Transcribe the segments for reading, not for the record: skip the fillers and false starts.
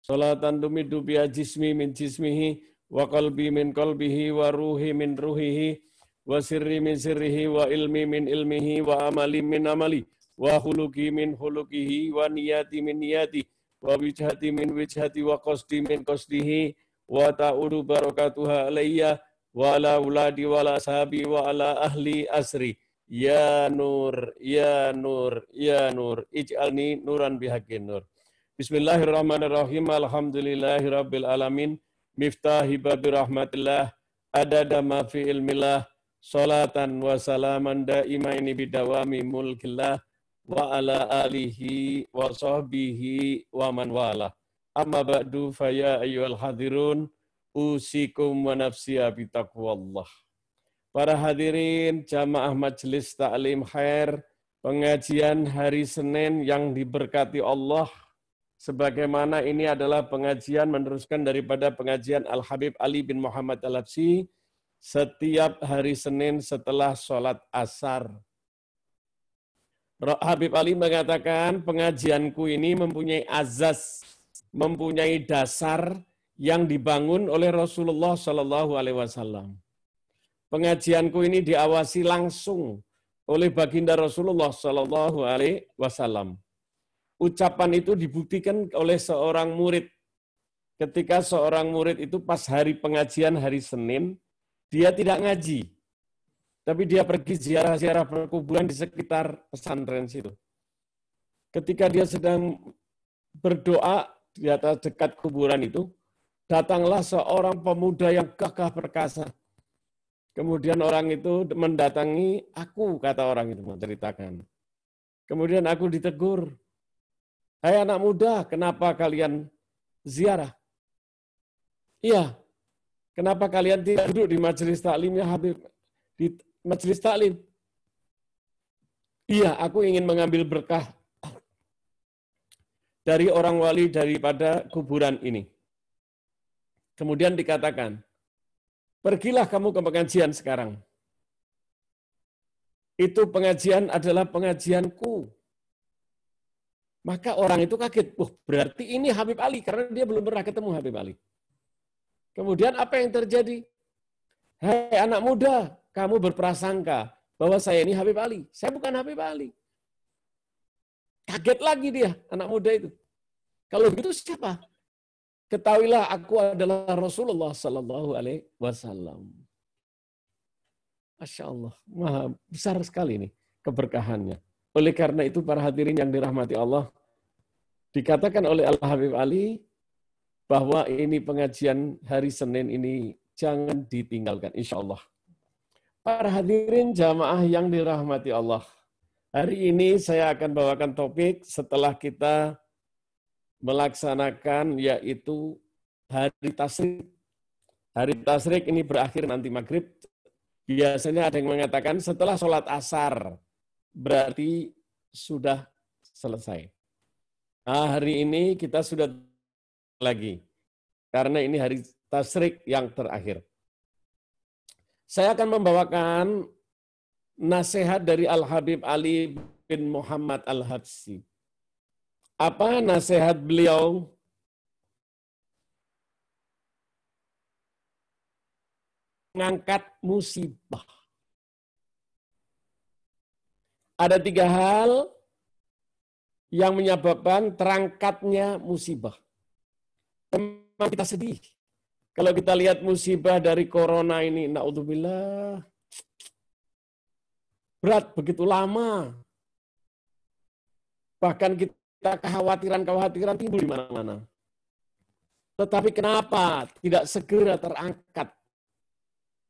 Salatan tumidu biha jismi min jismihi wa qalbi min qalbihi wa ruhi min ruhihi wa sirri min sirrihi wa ilmi min ilmihi wa amali min amali wa khuluqi min khuluqihi wa niyati min niyati wa wijhati min wijhati wa qasdi min qasdihi wa ta'udu barakatuha alayya wa ala uladi wa ala sahabi wa ala ahli asri ya nur ya nur ya nur ij'alni nuran bihaqqin nur. Bismillahirrahmanirrahim. Alhamdulillahirabbil alamin. Miftahi babi rahmatillah. Adada ma fi ilmillah. Salatan wa salaman daimaini bidawami mulkillah wa ala alihi wa sahbihi wa man wala. Amma ba'du fa ya ayyuhal hadirun usikum wa nafsiya bitaqwallah. Para hadirin jamaah Majelis Ta'lim Khair, pengajian hari Senin yang diberkati Allah, sebagaimana ini adalah pengajian meneruskan daripada pengajian Al-Habib Ali bin Muhammad Al-Habsyi setiap hari Senin setelah sholat asar. Habib Ali mengatakan pengajianku ini mempunyai azas, mempunyai dasar yang dibangun oleh Rasulullah SAW. Pengajianku ini diawasi langsung oleh baginda Rasulullah SAW. Ucapan itu dibuktikan oleh seorang murid. Ketika seorang murid itu pas hari pengajian hari Senin, dia tidak ngaji. Tapi dia pergi ziarah-ziarah perkuburan di sekitar pesantren situ. Ketika dia sedang berdoa di atas dekat kuburan itu, datanglah seorang pemuda yang gagah perkasa. Kemudian orang itu mendatangi aku, kata orang itu menceritakan. Kemudian aku ditegur. Hai anak muda, kenapa kalian ziarah? Iya, kenapa kalian tidak duduk di majelis taklimnya Habib? Di majelis taklim? Iya, aku ingin mengambil berkah dari orang wali daripada kuburan ini. Kemudian dikatakan, pergilah kamu ke pengajian sekarang. Itu pengajian adalah pengajianku. Maka orang itu kaget, berarti ini Habib Ali, karena dia belum pernah ketemu Habib Ali. Kemudian apa yang terjadi? Hai anak muda, kamu berprasangka bahwa saya ini Habib Ali. Saya bukan Habib Ali. Kaget lagi dia, anak muda itu. Kalau begitu siapa? Ketahuilah aku adalah Rasulullah Sallallahu Alaihi Wasallam. Masya Allah, maha besar sekali ini keberkahannya. Oleh karena itu para hadirin yang dirahmati Allah, dikatakan oleh Al-Habib Ali bahwa ini pengajian hari Senin ini jangan ditinggalkan, insya Allah. Para hadirin jamaah yang dirahmati Allah, hari ini saya akan bawakan topik setelah kita melaksanakan yaitu hari Tasyrik. Hari Tasyrik ini berakhir nanti maghrib. Biasanya ada yang mengatakan setelah sholat asar, berarti sudah selesai. Nah, hari ini kita sudah lagi, karena ini hari Tasyrik yang terakhir. Saya akan membawakan nasihat dari Al-Habib Ali bin Muhammad Al-Habsyi. Apa nasihat beliau? Mengangkat musibah. Ada 3 hal yang menyebabkan terangkatnya musibah. Memang kita sedih. Kalau kita lihat musibah dari corona ini, naudzubillah, berat begitu lama. Bahkan kita kekhawatiran timbul di mana-mana. Tetapi kenapa tidak segera terangkat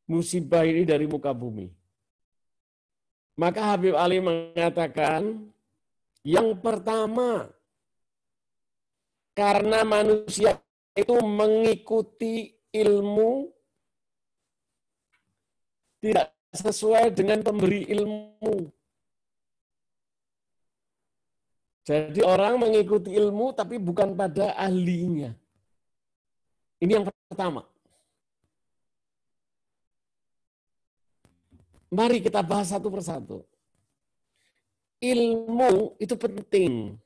musibah ini dari muka bumi? Maka Habib Ali mengatakan, yang pertama, karena manusia itu mengikuti ilmu tidak sesuai dengan pemberi ilmu. Jadi orang mengikuti ilmu tapi bukan pada ahlinya. Ini yang pertama. Mari kita bahas satu persatu. Ilmu itu penting.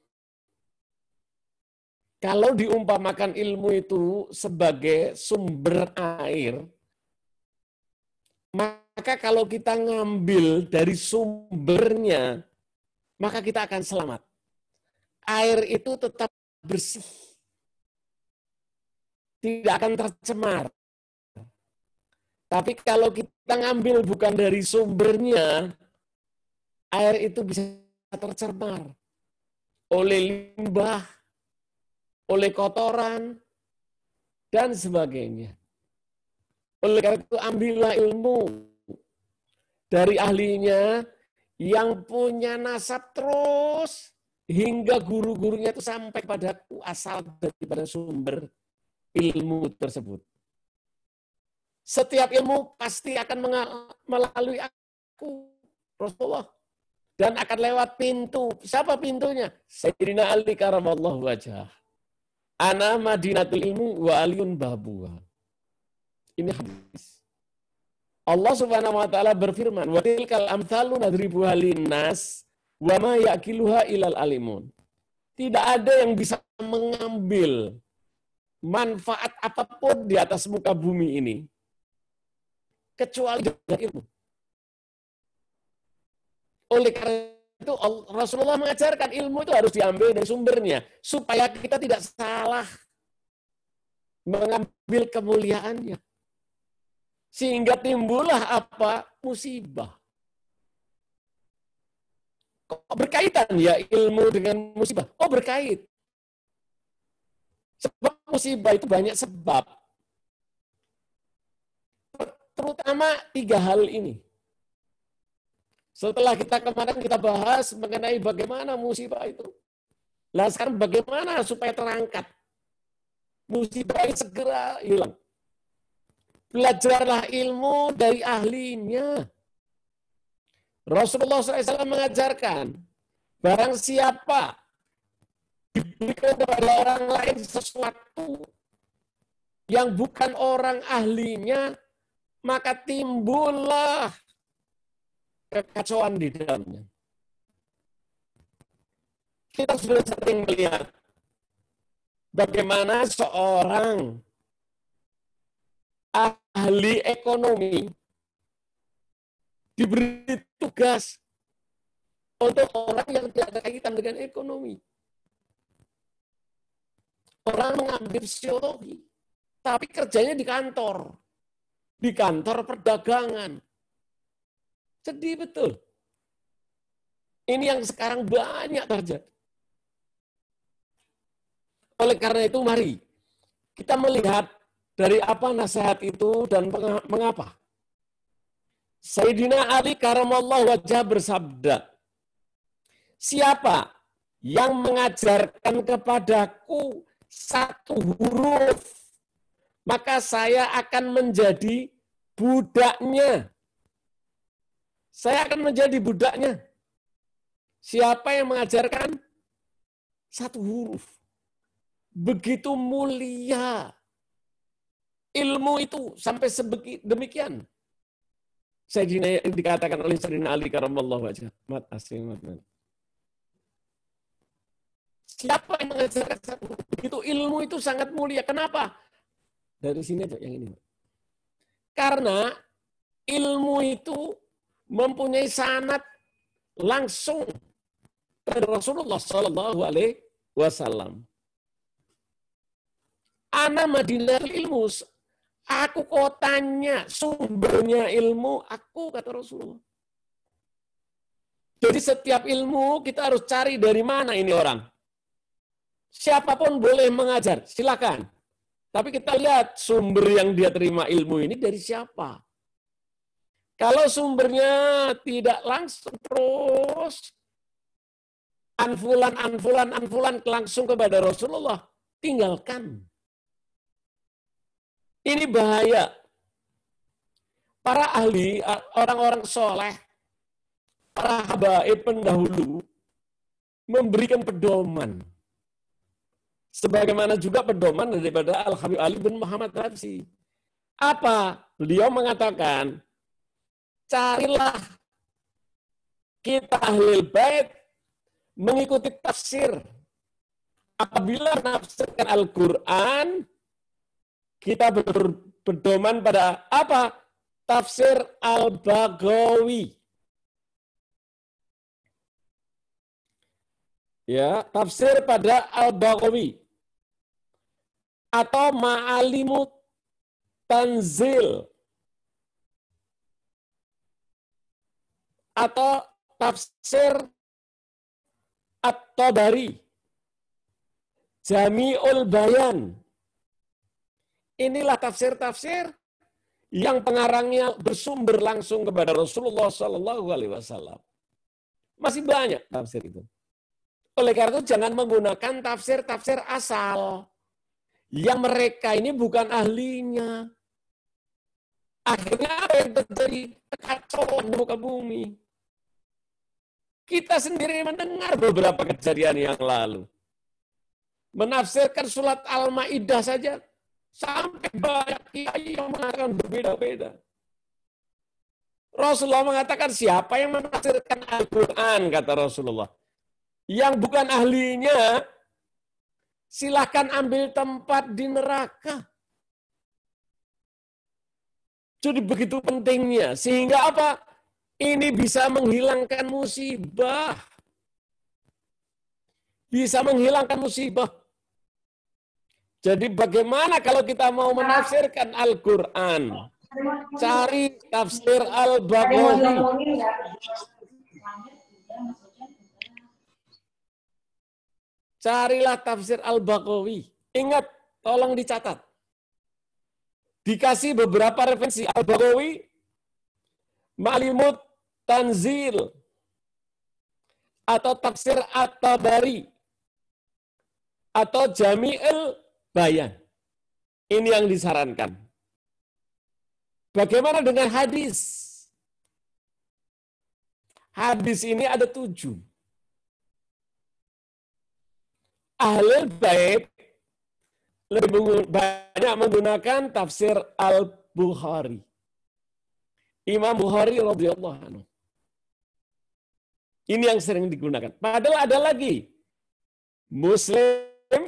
Kalau diumpamakan ilmu itu sebagai sumber air, maka kalau kita ngambil dari sumbernya, maka kita akan selamat. Air itu tetap bersih, tidak akan tercemar. Tapi kalau kita ngambil bukan dari sumbernya, air itu bisa tercemar oleh limbah, oleh kotoran, dan sebagainya. Oleh karena itu ambillah ilmu dari ahlinya yang punya nasab terus hingga guru-gurunya itu sampai padaku asal daripada sumber ilmu tersebut. Setiap ilmu pasti akan melalui aku, Rasulullah. Dan akan lewat pintu. Siapa pintunya? Sayyidina Ali karamallahu wajhah. Ana madinatul ilmu wa aliyun babuha. Ini hadis. Allah Subhanahu wa taala berfirman, "Wa tilkal amthalu nadribuha linnas wa ma yaqiluha ilal alimun." Tidak ada yang bisa mengambil manfaat apapun di atas muka bumi ini kecuali dari ilmu. Oleh karena itu Rasulullah mengajarkan ilmu itu harus diambil dari sumbernya supaya kita tidak salah mengambil kemuliaannya. Sehingga timbullah apa? Musibah. Kok berkaitan ya ilmu dengan musibah? Oh berkait. Sebab musibah itu banyak sebab. Terutama 3 hal ini. Setelah kemarin kita bahas mengenai bagaimana musibah itu. Nah sekarang bagaimana supaya terangkat. Musibah itu segera hilang. Belajarlah ilmu dari ahlinya. Rasulullah SAW mengajarkan, barang siapa diberikan kepada orang lain sesuatu yang bukan orang ahlinya, maka timbullah kekacauan di dalamnya. Kita sudah sering melihat bagaimana seorang ahli ekonomi diberi tugas untuk orang yang tidak ada kaitan dengan ekonomi. Orang mengambil psikologi, tapi kerjanya di kantor perdagangan. Sedih betul. Ini yang sekarang banyak terjadi. Oleh karena itu mari kita melihat dari apa nasihat itu dan mengapa. Sayyidina Ali karamallahu wajhah bersabda, siapa yang mengajarkan kepadaku 1 huruf, maka saya akan menjadi budaknya. Saya akan menjadi budaknya. Siapa yang mengajarkan 1 huruf? Begitu mulia ilmu itu sampai demikian. Sayyidina dikatakan oleh Sayyidina Ali karamallahu wajhah. Siapa yang mengajarkan 1 huruf? Begitu ilmu itu sangat mulia. Kenapa? Dari sini aja yang ini. Karena ilmu itu mempunyai sanad langsung dari Rasulullah Shallallahu Alaihi Wasallam. Ana madinatul ilmu, aku kotanya, sumbernya ilmu, aku kata Rasulullah. Jadi setiap ilmu kita harus cari dari mana ini orang. Siapapun boleh mengajar, silakan. Tapi kita lihat sumber yang dia terima ilmu ini dari siapa. Kalau sumbernya tidak langsung terus anfulan langsung kepada Rasulullah, tinggalkan. Ini bahaya. Para ahli, orang-orang soleh, para habaib pendahulu memberikan pedoman. Sebagaimana juga pedoman daripada Al-Habib Ali bin Muhammad Habsyi. Apa? Beliau mengatakan, carilah kita ahli bait mengikuti tafsir Apabila menafsirkan Al-Quran, kita berdoman pada apa? Tafsir Al-Baghawi. Ya, tafsir pada Al-Baghawi. Atau Ma'alimut Tanzil. Atau tafsir At-Tabari. Jami'ul Bayan. Inilah tafsir-tafsir yang pengarangnya bersumber langsung kepada Rasulullah Sallallahu Alaihi Wasallam. Masih banyak tafsir itu. Oleh karena itu jangan menggunakan tafsir-tafsir asal yang mereka ini bukan ahlinya. Akhirnya apa yang terjadi? Kekacauan di muka bumi. Kita sendiri mendengar beberapa kejadian yang lalu. Menafsirkan surat Al-Maidah saja sampai banyak kiai yang mengatakan berbeda-beda. Rasulullah mengatakan siapa yang menafsirkan Al-Quran, kata Rasulullah. Yang bukan ahlinya, silakan ambil tempat di neraka. Jadi begitu pentingnya. Sehingga apa? Ini bisa menghilangkan musibah. Bisa menghilangkan musibah. Jadi bagaimana kalau kita mau menafsirkan Al-Quran? Cari tafsir Al-Baghawi. Carilah tafsir Al-Baghawi. Ingat, tolong dicatat. Dikasih beberapa referensi. Al-Baghawi, Ma'alimut Tanzil, atau tafsir At-Tabari, atau Jami'ul Bayan. Ini yang disarankan. Bagaimana dengan hadis? Hadis ini ada 7. Ahlul Bait lebih banyak menggunakan tafsir Al-Bukhari. Imam Bukhari radhiyallahu anhu. Ini yang sering digunakan. Padahal ada lagi. Muslim,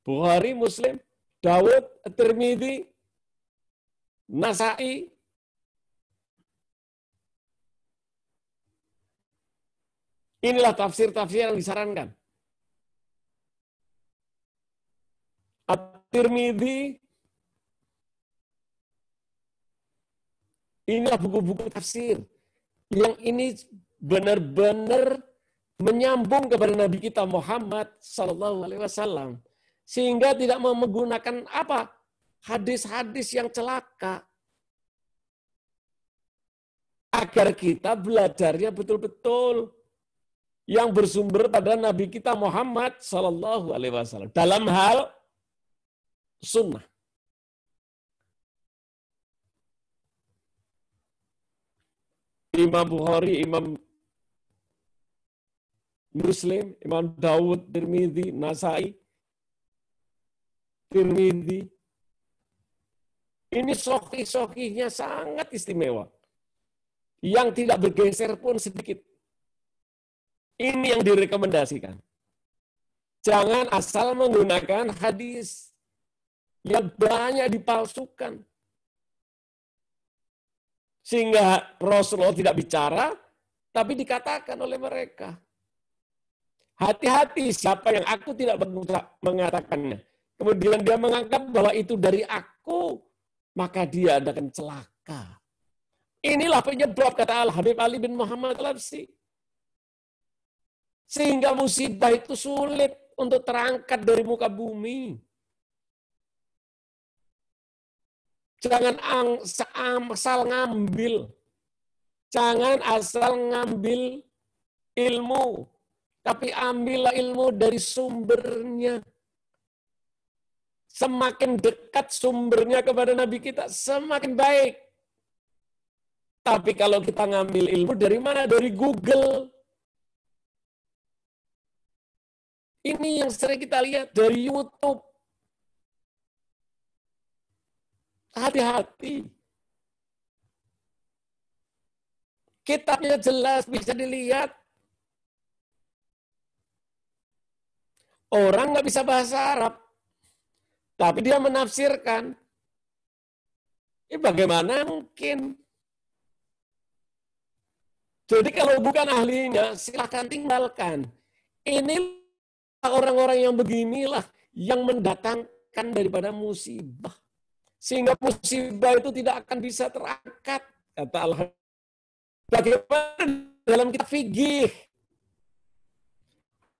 Bukhari, Muslim, Dawud, Tirmidzi, Nasa'i. Inilah tafsir-tafsir yang disarankan. At-Tirmidzi. Inilah buku-buku tafsir yang ini benar-benar menyambung kepada Nabi kita Muhammad Sallallahu Alaihi Wasallam, sehingga tidak menggunakan apa hadis-hadis yang celaka, agar kita belajarnya betul-betul yang bersumber pada Nabi kita Muhammad Sallallahu Alaihi Wasallam dalam hal sunnah. Imam Bukhari, Imam Muslim, Imam Dawud, Tirmidzi, Nasa'i, Tirmidzi. Ini sahih-sahihnya sangat istimewa. Yang tidak bergeser pun sedikit. Ini yang direkomendasikan. Jangan asal menggunakan hadis yang banyak dipalsukan. Sehingga Rasulullah tidak bicara, tapi dikatakan oleh mereka. Hati-hati siapa yang aku tidak mengatakannya. Kemudian dia menganggap bahwa itu dari aku, maka dia akan celaka. Inilah penyebab, kata Al-Habib Ali bin Muhammad Al-Habsyi. Sehingga musibah itu sulit untuk terangkat dari muka bumi. Jangan asal ngambil. Jangan asal ngambil ilmu. Tapi ambillah ilmu dari sumbernya. Semakin dekat sumbernya kepada Nabi kita, semakin baik. Tapi kalau kita ngambil ilmu dari mana? Dari Google. Ini yang sering kita lihat dari YouTube. Hati-hati. Kitabnya jelas, bisa dilihat. Orang nggak bisa bahasa Arab, tapi dia menafsirkan. Ini bagaimana mungkin? Jadi kalau bukan ahlinya, silakan tinggalkan. Ini orang-orang yang beginilah yang mendatangkan daripada musibah. Sehingga musibah itu tidak akan bisa terangkat. Kata Allah. Bagaimana dalam kitab fikih?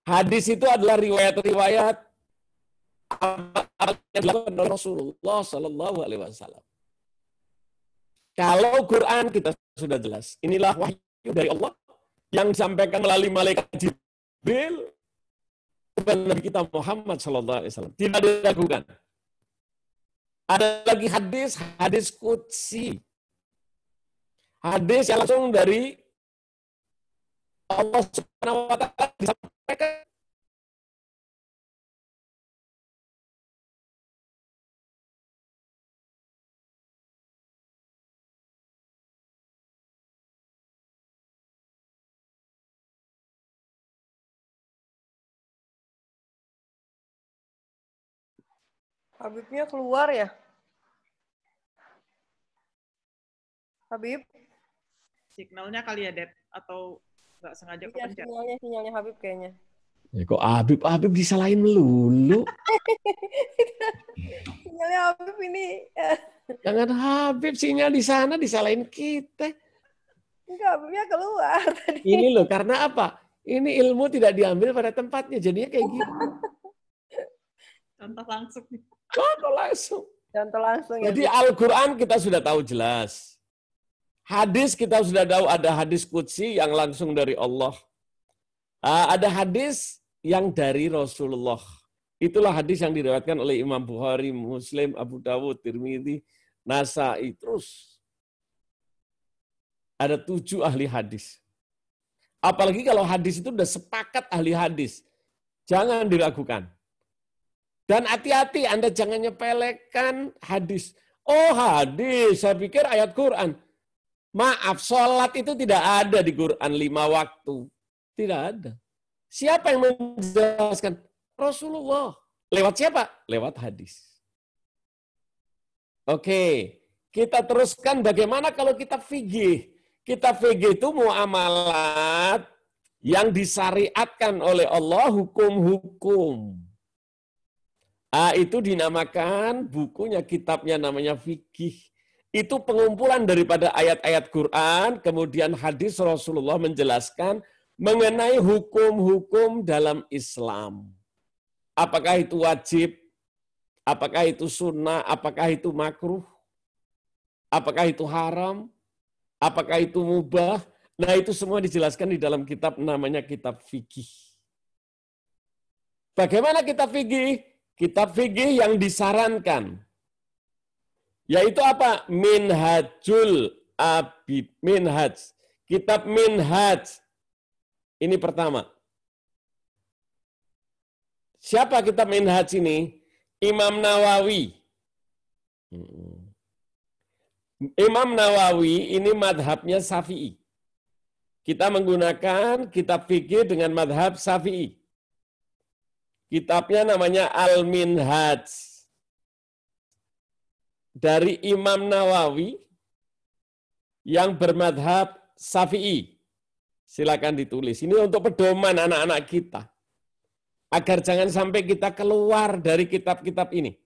Hadis itu adalah riwayat-riwayat yang dilakukan oleh Rasulullah Sallallahu Alaihi Wasallam. Kalau Quran kita sudah jelas. Inilah wahyu dari Allah yang disampaikan melalui malaikat Jibril kepada Nabi kita Muhammad Sallallahu Alaihi Wasallam. Tidak diragukan. Ada lagi hadis qudsi. Hadis yang langsung dari Allah Subhanahu wa taala disampaikan. Habibnya keluar ya? Habib? Signalnya kali ya, Dep, atau nggak sengaja Iya, kepencet. sinyalnya Habib kayaknya. Ya, kok Habib disalahin melulu? Sinyalnya Habib ini. Jangan Habib, sinyal di sana disalahin kita. Enggak, Habibnya keluar tadi. Ini loh, karena apa? Ini ilmu tidak diambil pada tempatnya, jadinya kayak gitu. Contoh langsung. Contoh langsung. Contoh langsung ya. Jadi Al-Quran kita sudah tahu jelas. Hadis kita sudah tahu ada hadis qudsi yang langsung dari Allah. Ada hadis yang dari Rasulullah. Itulah hadis yang diriwayatkan oleh Imam Bukhari, Muslim, Abu Dawud, Tirmidzi, Nasai. Terus ada 7 ahli hadis. Apalagi kalau hadis itu sudah sepakat ahli hadis. Jangan diragukan. Dan hati-hati, Anda jangan nyepelekan hadis. Oh hadis, saya pikir ayat Quran. Maaf, sholat itu tidak ada di Quran 5 waktu. Tidak ada. Siapa yang menjelaskan? Rasulullah. Lewat siapa? Lewat hadis. Oke, kita teruskan bagaimana kalau kita fikih. Kita fikih itu muamalat yang disyariatkan oleh Allah, hukum-hukum. Itu dinamakan bukunya, kitabnya namanya fikih. Itu pengumpulan daripada ayat-ayat Quran, kemudian hadis Rasulullah menjelaskan mengenai hukum-hukum dalam Islam. Apakah itu wajib? Apakah itu sunnah? Apakah itu makruh? Apakah itu haram? Apakah itu mubah? Nah itu semua dijelaskan di dalam kitab namanya kitab fikih. Bagaimana kitab fikih? Kitab fikih yang disarankan. Yaitu apa? Minhajul Abid. Minhaj. Kitab Minhaj. Ini pertama. Siapa kitab Minhaj ini? Imam Nawawi. Imam Nawawi ini madhabnya Syafi'i. Kita menggunakan kitab fikih dengan madhab Syafi'i. Kitabnya namanya Al-Minhaj. Dari Imam Nawawi yang bermadhab Syafi'i. Silakan ditulis. Ini untuk pedoman anak-anak kita. Agar jangan sampai kita keluar dari kitab-kitab ini.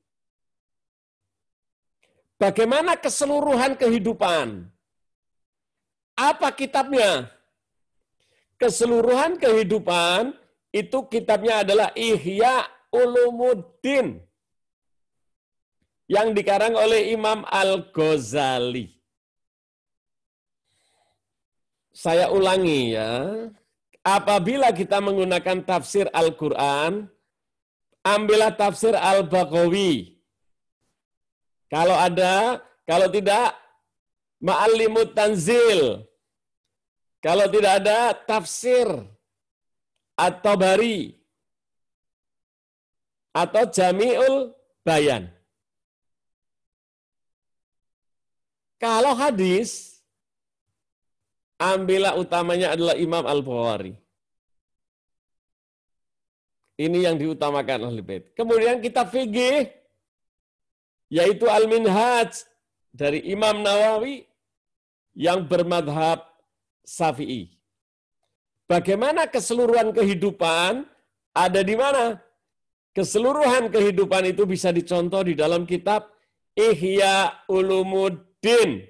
Bagaimana keseluruhan kehidupan? Apa kitabnya? Keseluruhan kehidupan itu kitabnya adalah Ihya Ulumuddin yang dikarang oleh Imam Al-Ghazali. Saya ulangi ya. Apabila kita menggunakan tafsir Al-Quran, ambillah tafsir Al-Baghawi. Kalau ada, kalau tidak, Ma'alimut Tanzil. Kalau tidak ada, tafsir At-Tabari atau Jami'ul Bayan. Kalau hadis, ambillah utamanya adalah Imam Al-Bukhari. Ini yang diutamakan ahli bait. Kemudian kitab fikih yaitu Al-Minhaj dari Imam Nawawi yang bermadhab Syafi'i. Bagaimana keseluruhan kehidupan ada di mana? Keseluruhan kehidupan itu bisa dicontoh di dalam kitab Ihya Ulumuddin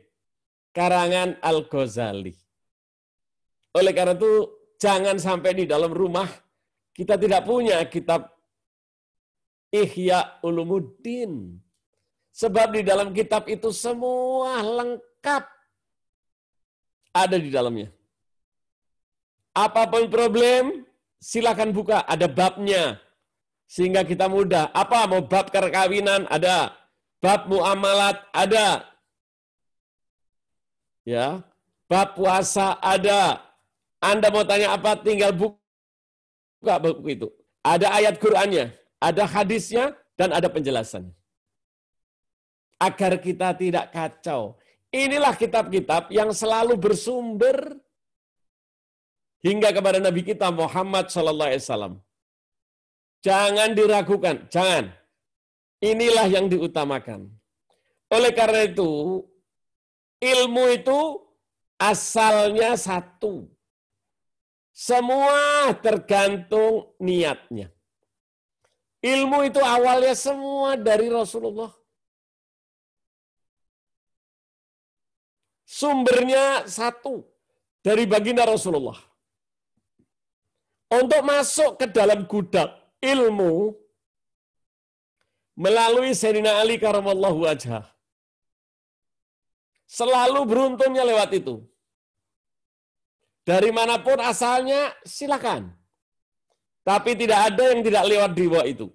karangan Al-Ghazali. Oleh karena itu jangan sampai di dalam rumah kita tidak punya kitab Ihya Ulumuddin. Sebab di dalam kitab itu semua lengkap ada di dalamnya. Apapun problem, silakan buka, ada babnya. Sehingga kita mudah. Apa, mau bab perkawinan? Ada. Bab muamalat? Ada. Ya, bab puasa? Ada. Anda mau tanya apa, tinggal buka buku itu. Ada ayat Qur'annya, ada hadisnya, dan ada penjelasannya. Agar kita tidak kacau. Inilah kitab-kitab yang selalu bersumber hingga kepada Nabi kita Muhammad SAW. Jangan diragukan, jangan. Inilah yang diutamakan. Oleh karena itu, ilmu itu asalnya satu. Semua tergantung niatnya. Ilmu itu awalnya semua dari Rasulullah. Sumbernya satu, dari baginda Rasulullah. Untuk masuk ke dalam gudang ilmu melalui Sayyidina Ali karamallahu wajhah. Selalu beruntungnya lewat itu. Dari manapun asalnya silakan. Tapi tidak ada yang tidak lewat di bawah itu.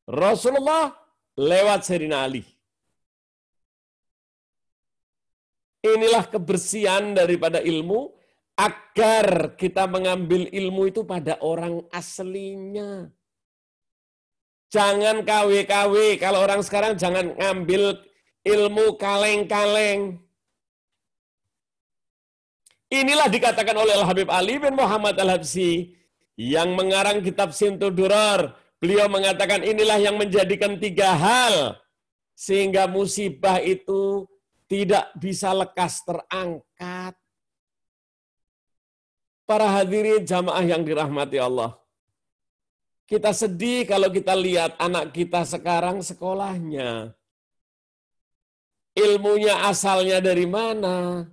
Rasulullah lewat Sayyidina Ali. Inilah kebersihan daripada ilmu, agar kita mengambil ilmu itu pada orang aslinya. Jangan KW-KW. Kalau orang sekarang jangan ngambil ilmu kaleng-kaleng. Inilah dikatakan oleh Al-Habib Ali bin Muhammad Al-Habsyi yang mengarang kitab Simtud Durar. Beliau mengatakan inilah yang menjadikan 3 hal sehingga musibah itu tidak bisa lekas terangkat. Para hadirin jamaah yang dirahmati Allah. Kita sedih kalau kita lihat anak kita sekarang sekolahnya. Ilmunya asalnya dari mana?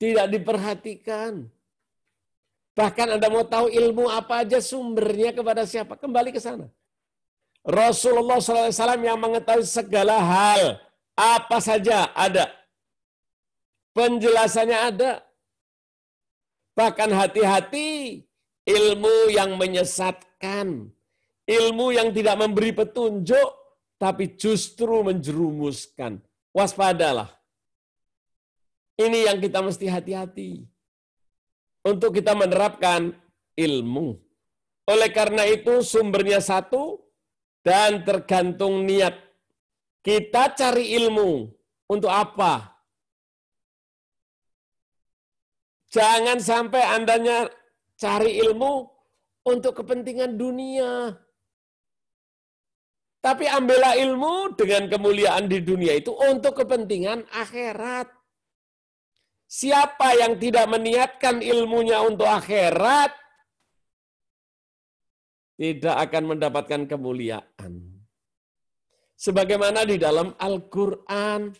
Tidak diperhatikan. Bahkan Anda mau tahu ilmu apa aja sumbernya kepada siapa? Kembali ke sana. Rasulullah SAW yang mengetahui segala hal. Apa saja ada. Penjelasannya ada. Bahkan hati-hati ilmu yang menyesatkan. Ilmu yang tidak memberi petunjuk, tapi justru menjerumuskan. Waspadalah. Ini yang kita mesti hati-hati. Untuk kita menerapkan ilmu. Oleh karena itu sumbernya satu, dan tergantung niat. Kita cari ilmu. Untuk apa? Jangan sampai Anda cari ilmu untuk kepentingan dunia. Tapi ambillah ilmu dengan kemuliaan di dunia itu untuk kepentingan akhirat. Siapa yang tidak meniatkan ilmunya untuk akhirat, tidak akan mendapatkan kemuliaan. Sebagaimana di dalam Al-Quran,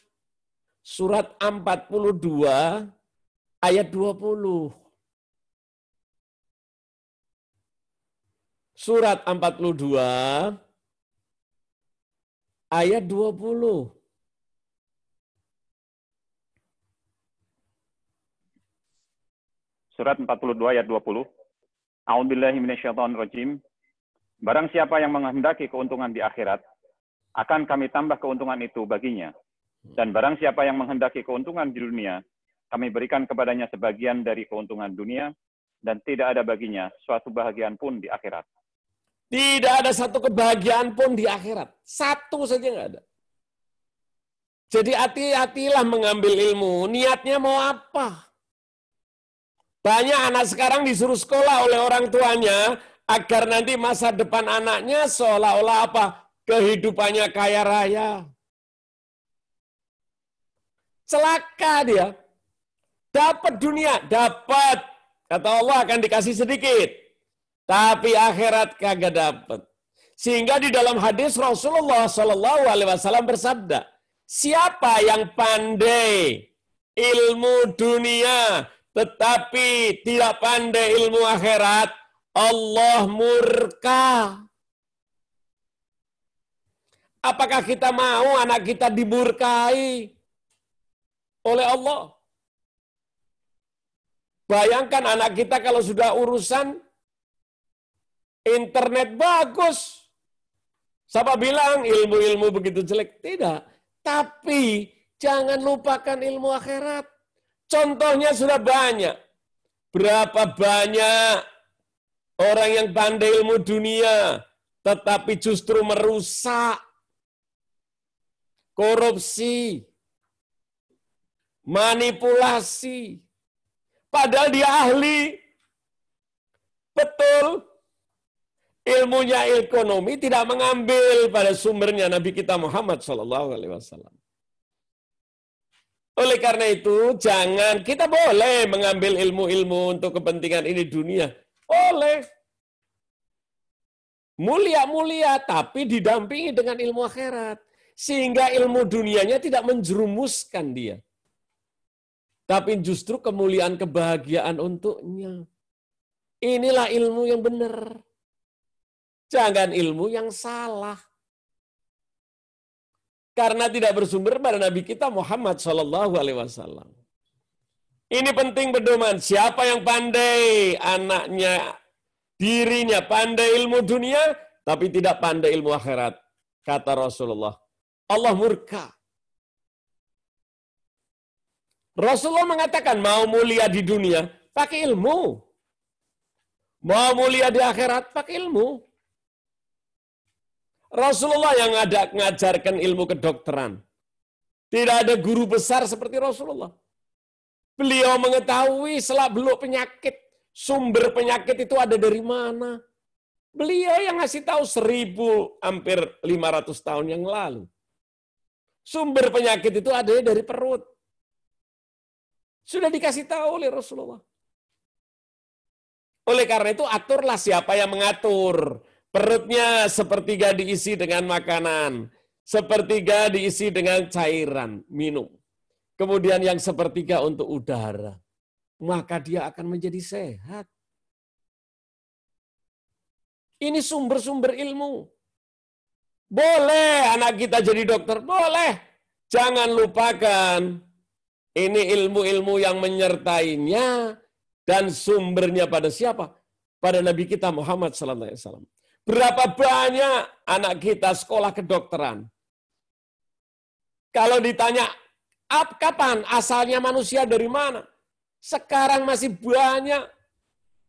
surat 42, ayat 20. Surat 42, ayat 20. Surat 42 ayat 20. A'udzubillahi minasyaitonirrajim. Barang siapa yang menghendaki keuntungan di akhirat, akan kami tambah keuntungan itu baginya. Dan barang siapa yang menghendaki keuntungan di dunia, kami berikan kepadanya sebagian dari keuntungan dunia, dan tidak ada baginya suatu bahagian pun di akhirat. Tidak ada satu kebahagiaan pun di akhirat. Satu saja nggak ada. Jadi hati-hatilah mengambil ilmu. Niatnya mau apa? Banyak anak sekarang disuruh sekolah oleh orang tuanya agar nanti masa depan anaknya seolah-olah apa? Kehidupannya kaya raya. Celaka dia. Dapat dunia, dapat. Kata Allah akan dikasih sedikit. Tapi akhirat kagak dapat. Sehingga di dalam hadis Rasulullah SAW bersabda, siapa yang pandai ilmu dunia tetapi tidak pandai ilmu akhirat, Allah murka. Apakah kita mau anak kita dimurkai oleh Allah? Bayangkan anak kita kalau sudah urusan internet bagus. Siapa bilang ilmu-ilmu begitu jelek? Tidak. Tapi jangan lupakan ilmu akhirat. Contohnya sudah banyak. Berapa banyak orang yang pandai ilmu dunia, tetapi justru merusak. Korupsi. Manipulasi. Padahal dia ahli. Betul. Ilmunya ekonomi tidak mengambil pada sumbernya Nabi kita Muhammad SAW. Oleh karena itu, jangan, kita boleh mengambil ilmu-ilmu untuk kepentingan ini dunia. Boleh. Mulia-mulia, tapi didampingi dengan ilmu akhirat. Sehingga ilmu dunianya tidak menjerumuskan dia. Tapi justru kemuliaan kebahagiaan untuknya. Inilah ilmu yang benar. Jangan ilmu yang salah. Karena tidak bersumber pada Nabi kita Muhammad SAW. Ini penting pedoman. Siapa yang pandai anaknya, dirinya pandai ilmu dunia, tapi tidak pandai ilmu akhirat. Kata Rasulullah, Allah murka. Rasulullah mengatakan, mau mulia di dunia, pakai ilmu. Mau mulia di akhirat, pakai ilmu. Rasulullah yang ada mengajarkan ilmu kedokteran. Tidak ada guru besar seperti Rasulullah. Beliau mengetahui selak-beluk penyakit, sumber penyakit itu ada dari mana. Beliau yang ngasih tahu 1000, hampir 500 tahun yang lalu. Sumber penyakit itu ada dari perut. Sudah dikasih tahu oleh Rasulullah. Oleh karena itu, aturlah siapa yang mengatur. Perutnya sepertiga diisi dengan makanan, sepertiga diisi dengan cairan, minum. Kemudian yang sepertiga untuk udara. Maka dia akan menjadi sehat. Ini sumber-sumber ilmu. Boleh anak kita jadi dokter, boleh. Jangan lupakan, ini ilmu-ilmu yang menyertainya dan sumbernya pada siapa? Pada Nabi kita Muhammad SAW. Berapa banyak anak kita sekolah kedokteran? Kalau ditanya, kapan asalnya manusia dari mana? Sekarang masih banyak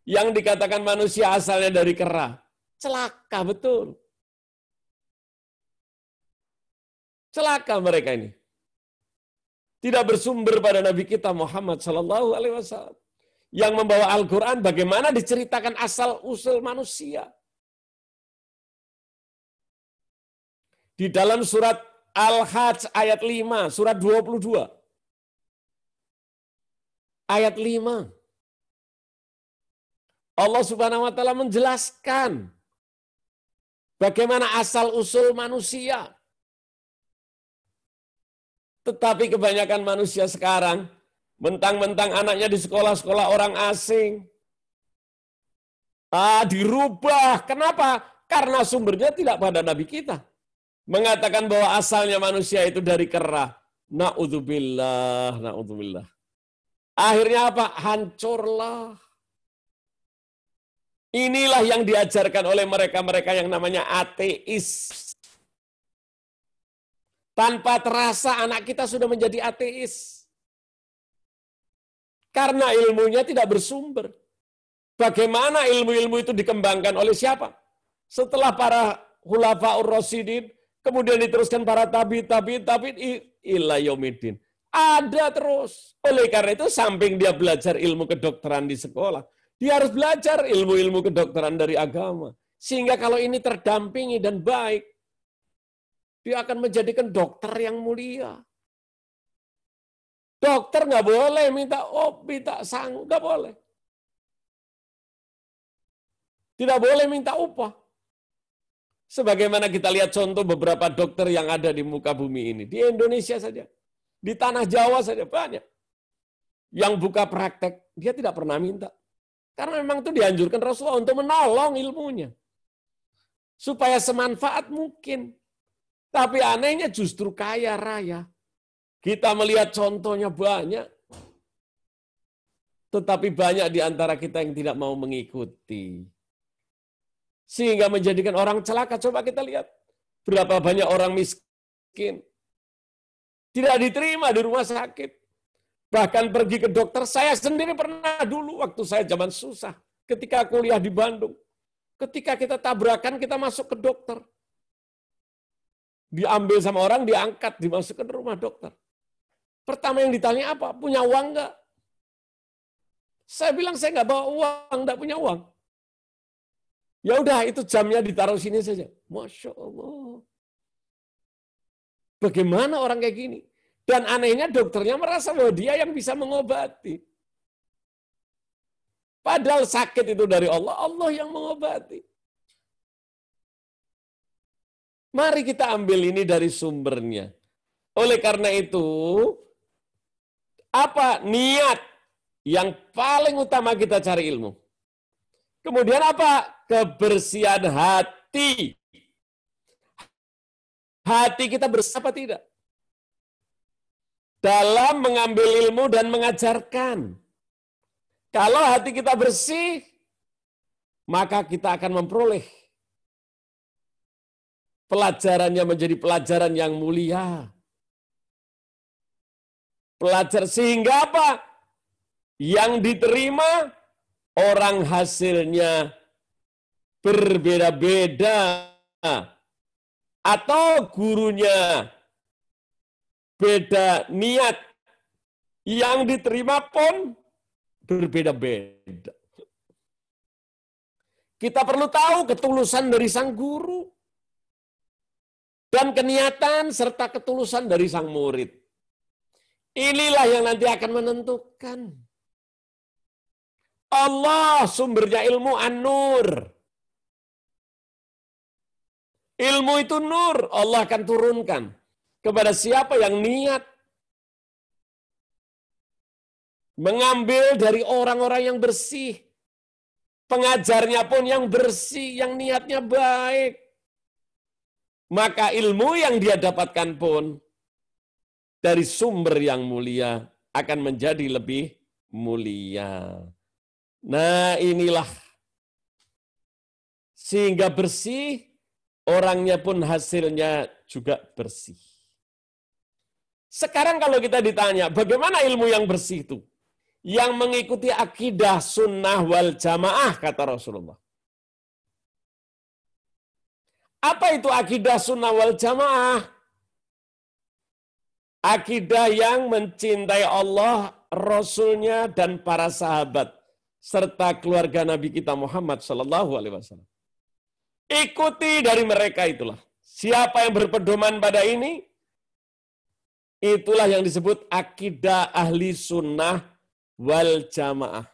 yang dikatakan manusia asalnya dari kera. Celaka betul. Celaka mereka ini. Tidak bersumber pada Nabi kita Muhammad SAW. Yang membawa Al-Quran bagaimana diceritakan asal-usul manusia. Di dalam surat Al-Hajj ayat 5, surat 22. Ayat 5. Allah Subhanahu wa taala menjelaskan bagaimana asal-usul manusia. Tetapi kebanyakan manusia sekarang mentang-mentang anaknya di sekolah-sekolah orang asing. Dirubah. Kenapa? Karena sumbernya tidak pada Nabi kita. Mengatakan bahwa asalnya manusia itu dari kera. Na'udzubillah, na'udzubillah. Akhirnya apa? Hancurlah. Inilah yang diajarkan oleh mereka-mereka yang namanya ateis. Tanpa terasa anak kita sudah menjadi ateis. Karena ilmunya tidak bersumber. Bagaimana ilmu-ilmu itu dikembangkan oleh siapa? Setelah para Khulafaur Rasyidin, kemudian diteruskan para tabi'in ila yaumidin. Ada terus. Oleh karena itu, samping dia belajar ilmu kedokteran di sekolah, dia harus belajar ilmu-ilmu kedokteran dari agama. Sehingga kalau ini terdampingi dan baik, dia akan menjadikan dokter yang mulia. Dokter nggak boleh minta sang, nggak boleh. Tidak boleh minta upah. Sebagaimana kita lihat contoh beberapa dokter yang ada di muka bumi ini. Di Indonesia saja. Di tanah Jawa saja banyak. Yang buka praktek, dia tidak pernah minta. Karena memang itu dianjurkan Rasulullah untuk menolong ilmunya. Supaya semanfaat mungkin. Tapi anehnya justru kaya raya. Kita melihat contohnya banyak. Tetapi banyak di antara kita yang tidak mau mengikuti. Sehingga menjadikan orang celaka. Coba kita lihat. Berapa banyak orang miskin. Tidak diterima di rumah sakit. Bahkan pergi ke dokter. Saya sendiri pernah dulu waktu saya zaman susah. Ketika kuliah di Bandung. Ketika kita tabrakan, kita masuk ke dokter. Diambil sama orang, diangkat, dimasukkan ke rumah dokter. Pertama yang ditanya apa? Punya uang nggak? Saya bilang saya nggak bawa uang, nggak punya uang. Ya udah, itu jamnya ditaruh sini saja. Masya Allah. Bagaimana orang kayak gini? Dan anehnya dokternya merasa bahwa dia yang bisa mengobati. Padahal sakit itu dari Allah, Allah yang mengobati. Mari kita ambil ini dari sumbernya. Oleh karena itu, apa niat yang paling utama kita cari ilmu? Kemudian apa? Kebersihan hati. Hati kita bersih apa tidak? Dalam mengambil ilmu dan mengajarkan. Kalau hati kita bersih, maka kita akan memperoleh pelajarannya menjadi pelajaran yang mulia. Pelajar sehingga apa? Yang diterima orang hasilnya berbeda-beda. Atau gurunya beda niat. Yang diterima pun berbeda-beda. Kita perlu tahu ketulusan dari sang guru. Dan keniatan serta ketulusan dari sang murid. Inilah yang nanti akan menentukan. Allah sumbernya ilmu an-nur. Ilmu itu nur, Allah akan turunkan kepada siapa yang niat mengambil dari orang-orang yang bersih. Pengajarnya pun yang bersih, yang niatnya baik. Maka ilmu yang dia dapatkan pun dari sumber yang mulia akan menjadi lebih mulia. Nah, inilah sehingga bersih, orangnya pun hasilnya juga bersih. Sekarang kalau kita ditanya, bagaimana ilmu yang bersih itu? Yang mengikuti akidah sunnah wal jamaah, kata Rasulullah. Apa itu akidah sunnah wal jamaah? Akidah yang mencintai Allah, Rasulnya, dan para sahabat, serta keluarga Nabi kita Muhammad SAW. Ikuti dari mereka itulah. Siapa yang berpedoman pada ini, itulah yang disebut akidah ahli sunnah wal jamaah.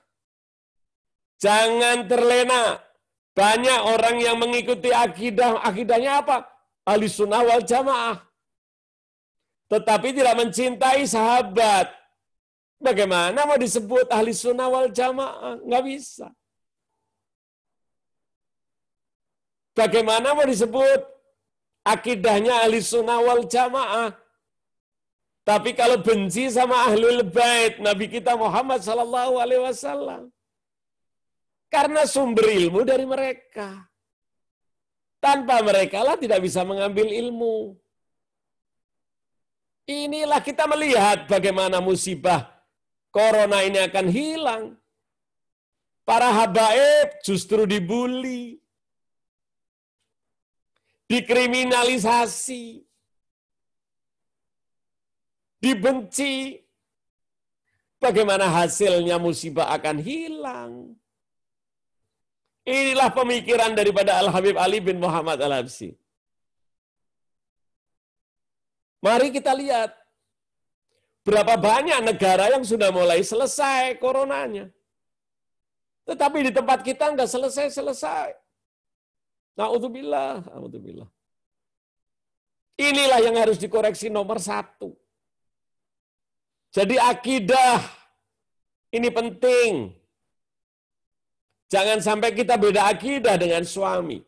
Jangan terlena. Banyak orang yang mengikuti akidahnya apa? Ahli sunnah wal jamaah. Tetapi tidak mencintai sahabat. Bagaimana mau disebut ahli sunnah wal jamaah? Nggak bisa. Bagaimana mau disebut akidahnya ahli sunnah wal jamaah? Tapi kalau benci sama ahlul bait Nabi kita Muhammad SAW. Karena sumber ilmu dari mereka. Tanpa mereka lah tidak bisa mengambil ilmu. Inilah kita melihat bagaimana musibah corona ini akan hilang. Para habaib justru dibully. Dikriminalisasi. dibenci, bagaimana hasilnya musibah akan hilang. Inilah pemikiran daripada Al-Habib Ali bin Muhammad Al-Habsyi. Mari kita lihat berapa banyak negara yang sudah mulai selesai coronanya. Tetapi di tempat kita enggak selesai-selesai. Na'udzubillah, na'udzubillah. Inilah yang harus dikoreksi nomor 1. Jadi akidah ini penting. Jangan sampai kita beda akidah dengan suami.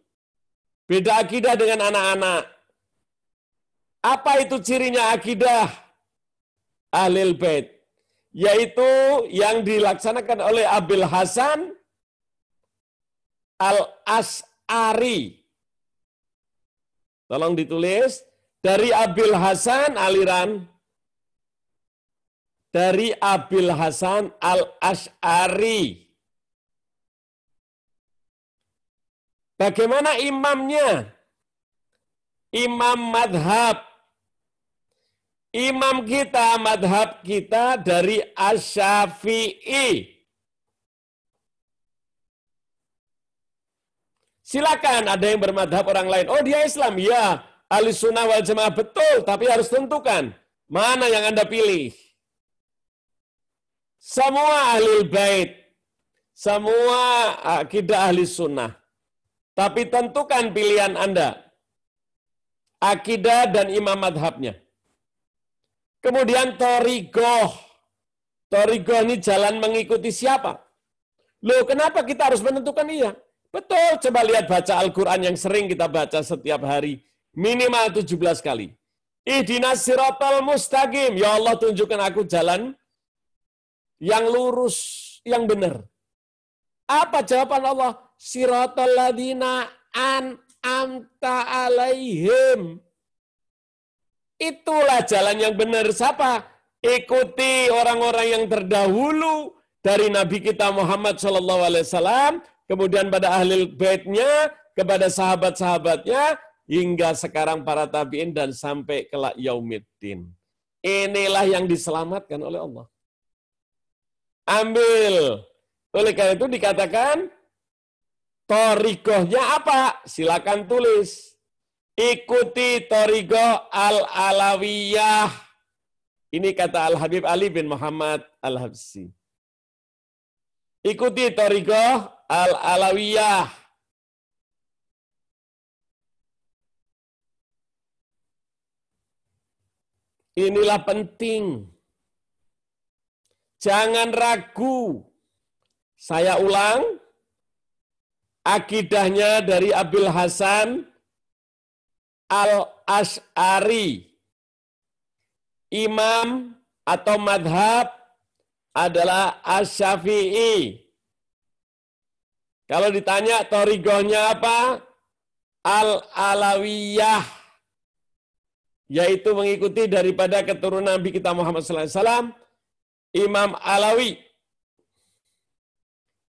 Beda akidah dengan anak-anak. Apa itu cirinya akidah Ahlul Bait? Yaitu yang dilaksanakan oleh Abil Hasan Al-Asy'ari. Tolong ditulis, dari Abil Hasan aliran dari Abil Hasan Al-Asy'ari. Bagaimana imamnya? Imam madhab. Imam kita, madhab kita dari Asy-Syafi'i. Silakan ada yang bermadhab orang lain. Oh dia Islam, ya. Ahlussunnah wal Jamaah betul, tapi harus tentukan mana yang Anda pilih. Semua Ahlul Bait, semua akidah Ahlussunnah. Tapi tentukan pilihan Anda. Akidah dan imam madhabnya. Kemudian Thariqah. Thariqah ini jalan mengikuti siapa? Loh, kenapa kita harus menentukan iya? Betul, coba lihat baca Al-Quran yang sering kita baca setiap hari. Minimal 17 kali. Ihdinas siratal mustaqim. Ya Allah, tunjukkan aku jalan yang lurus, yang benar. Apa jawaban Allah? Siratal ladzina an'amta alaihim. Itulah jalan yang benar. Siapa? Ikuti orang-orang yang terdahulu dari Nabi kita Muhammad SAW, kemudian pada ahli baitnya, kepada sahabat-sahabatnya, hingga sekarang para tabi'in dan sampai kelak yaumiddin. Inilah yang diselamatkan oleh Allah. Ambil. Oleh karena itu dikatakan, thariqahnya apa? Silakan tulis. Ikuti thariqah al-alawiyah. Ini kata Al-Habib Ali bin Muhammad Al-Habsyi. Ikuti thariqah al-alawiyah. Inilah penting. Jangan ragu. Saya ulang, akidahnya dari Abil Hasan Al-Asy'ari. Imam atau madhab adalah Asy-Syafi'i. Kalau ditanya thariqahnya apa? Al-Alawiyah. Yaitu mengikuti daripada keturunan Nabi kita Muhammad SAW, Imam Alawi.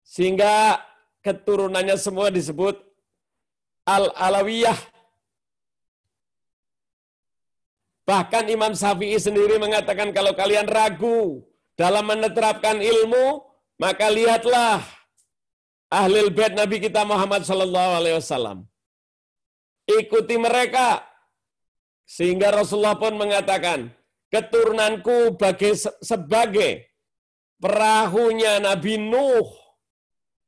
Sehingga keturunannya semua disebut Al-Alawiyah. Bahkan Imam Syafi'i sendiri mengatakan kalau kalian ragu dalam menerapkan ilmu, maka lihatlah Ahlul Bait Nabi kita Muhammad SAW. Ikuti mereka. Sehingga Rasulullah pun mengatakan, keturunanku sebagai perahunya Nabi Nuh.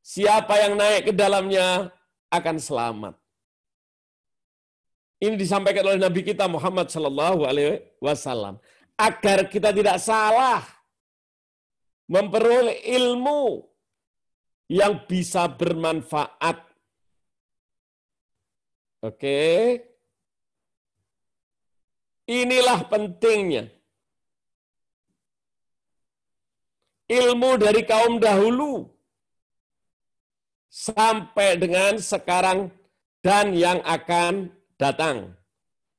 Siapa yang naik ke dalamnya akan selamat. Ini disampaikan oleh Nabi kita Muhammad SAW. Agar kita tidak salah memperoleh ilmu yang bisa bermanfaat. Oke. Inilah pentingnya. Ilmu dari kaum dahulu sampai dengan sekarang dan yang akan datang.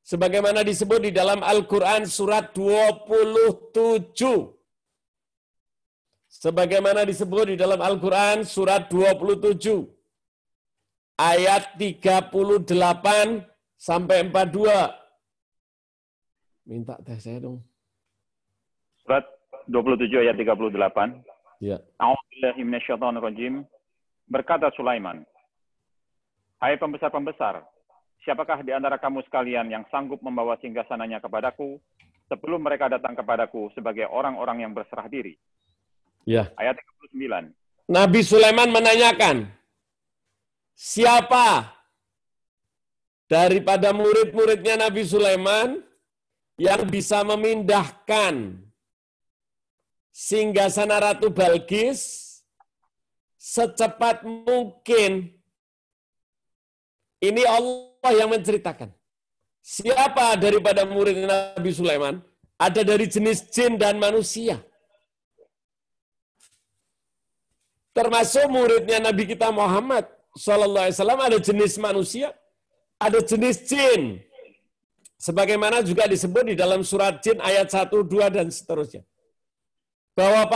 Sebagaimana disebut di dalam Al-Quran surat 27. Sebagaimana disebut di dalam Al-Quran surat 27. Ayat 38 sampai 42. Minta teh saya dong. Surat 27 ayat 38. Ya. A'udzubillahi minasyaitonirrajim. Berkata Sulaiman, "Hai pembesar-pembesar, siapakah di antara kamu sekalian yang sanggup membawa singgasananya kepadaku sebelum mereka datang kepadaku sebagai orang-orang yang berserah diri?" Ya. Ayat 39. Nabi Sulaiman menanyakan, siapa daripada murid-muridnya Nabi Sulaiman yang bisa memindahkan singgasana Ratu Balqis secepat mungkin. Ini Allah yang menceritakan. Siapa daripada murid Nabi Sulaiman? Ada dari jenis jin dan manusia. Termasuk muridnya Nabi kita Muhammad SAW ada jenis manusia, ada jenis jin. Sebagaimana juga disebut di dalam surat jin ayat 1, 2, dan seterusnya. Bahwa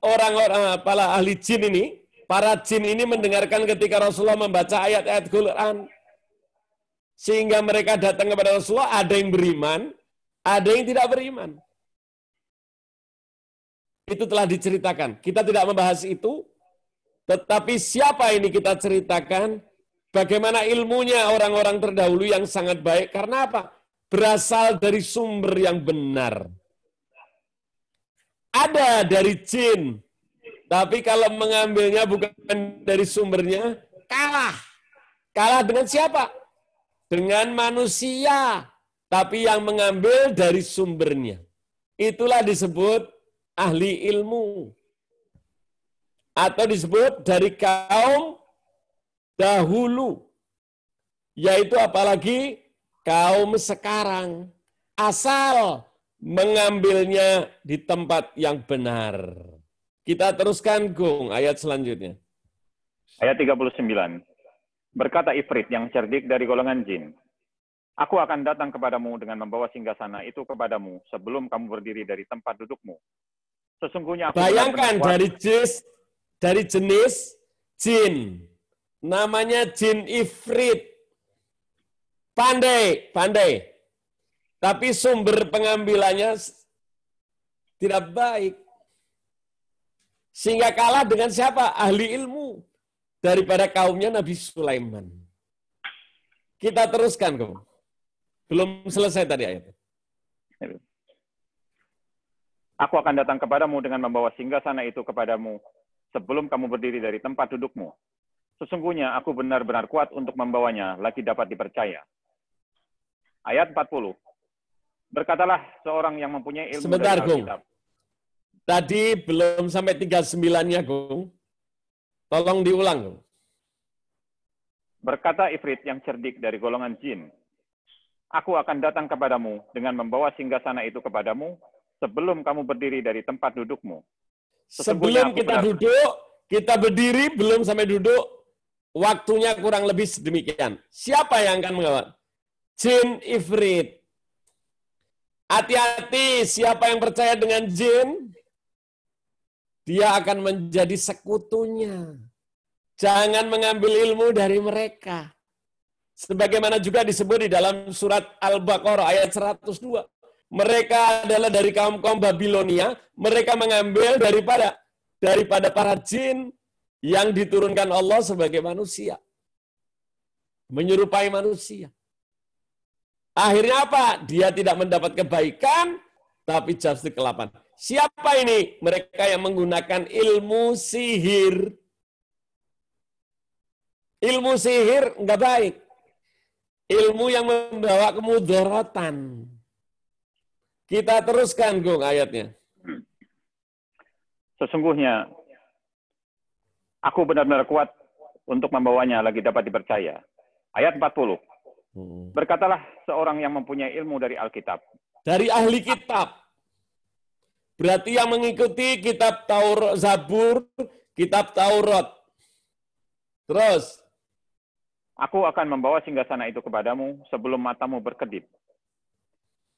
orang-orang para ahli jin ini, para jin ini mendengarkan ketika Rasulullah membaca ayat-ayat Quran. Sehingga mereka datang kepada Rasulullah, ada yang beriman, ada yang tidak beriman. Itu telah diceritakan. Kita tidak membahas itu, tetapi siapa ini kita ceritakan, bagaimana ilmunya orang-orang terdahulu yang sangat baik. Karena apa? Berasal dari sumber yang benar. Ada dari jin, tapi kalau mengambilnya bukan dari sumbernya, kalah. Kalah dengan siapa? Dengan manusia, tapi yang mengambil dari sumbernya. Itulah disebut ahli ilmu. Atau disebut dari kaum dahulu. Yaitu apalagi kaum sekarang. Asal mengambilnya di tempat yang benar. Kita teruskan, Gung, ayat selanjutnya. Ayat 39. Berkata Ifrit yang cerdik dari golongan jin, "Aku akan datang kepadamu dengan membawa singgasana itu kepadamu sebelum kamu berdiri dari tempat dudukmu. Sesungguhnya aku bayangkan benar-benar kuat." dari jenis jin. Namanya jin Ifrit. Pandai. Tapi sumber pengambilannya tidak baik. Sehingga kalah dengan siapa? Ahli ilmu. Daripada kaumnya Nabi Sulaiman. Kita teruskan, Gung. Belum selesai tadi ayatnya. "Aku akan datang kepadamu dengan membawa singgasana itu kepadamu sebelum kamu berdiri dari tempat dudukmu. Sesungguhnya aku benar-benar kuat untuk membawanya, lagi dapat dipercaya." Ayat 40. Berkatalah seorang yang mempunyai ilmu Sebentar, dari Gung. Alkitab. Tadi belum sampai 39-nya, Gung. Tolong diulang, Gung. Berkata Ifrit yang cerdik dari golongan jin, "Aku akan datang kepadamu dengan membawa singgasana itu kepadamu sebelum kamu berdiri dari tempat dudukmu." Sesungguhnya Sebelum aku kita duduk, kita berdiri, belum sampai duduk, waktunya kurang lebih sedemikian. Siapa yang akan mengawal? Jin Ifrit. Hati-hati, siapa yang percaya dengan jin, dia akan menjadi sekutunya. Jangan mengambil ilmu dari mereka. Sebagaimana juga disebut di dalam surat Al-Baqarah ayat 102. Mereka adalah dari kaum-kaum Babilonia, mereka mengambil daripada para jin yang diturunkan Allah sebagai manusia. Menyerupai manusia. Akhirnya apa? Dia tidak mendapat kebaikan, tapi justru kelapan. Siapa ini? Mereka yang menggunakan ilmu sihir. Ilmu sihir enggak baik. Ilmu yang membawa kemudaratan. Kita teruskan, Gung, ayatnya. Sesungguhnya aku benar-benar kuat untuk membawanya, lagi dapat dipercaya. Ayat 40. Berkatalah seorang yang mempunyai ilmu dari Alkitab. Dari ahli kitab. Berarti yang mengikuti kitab Taurat, Zabur, kitab Taurat. Terus. Aku akan membawa singgasana itu kepadamu sebelum matamu berkedip.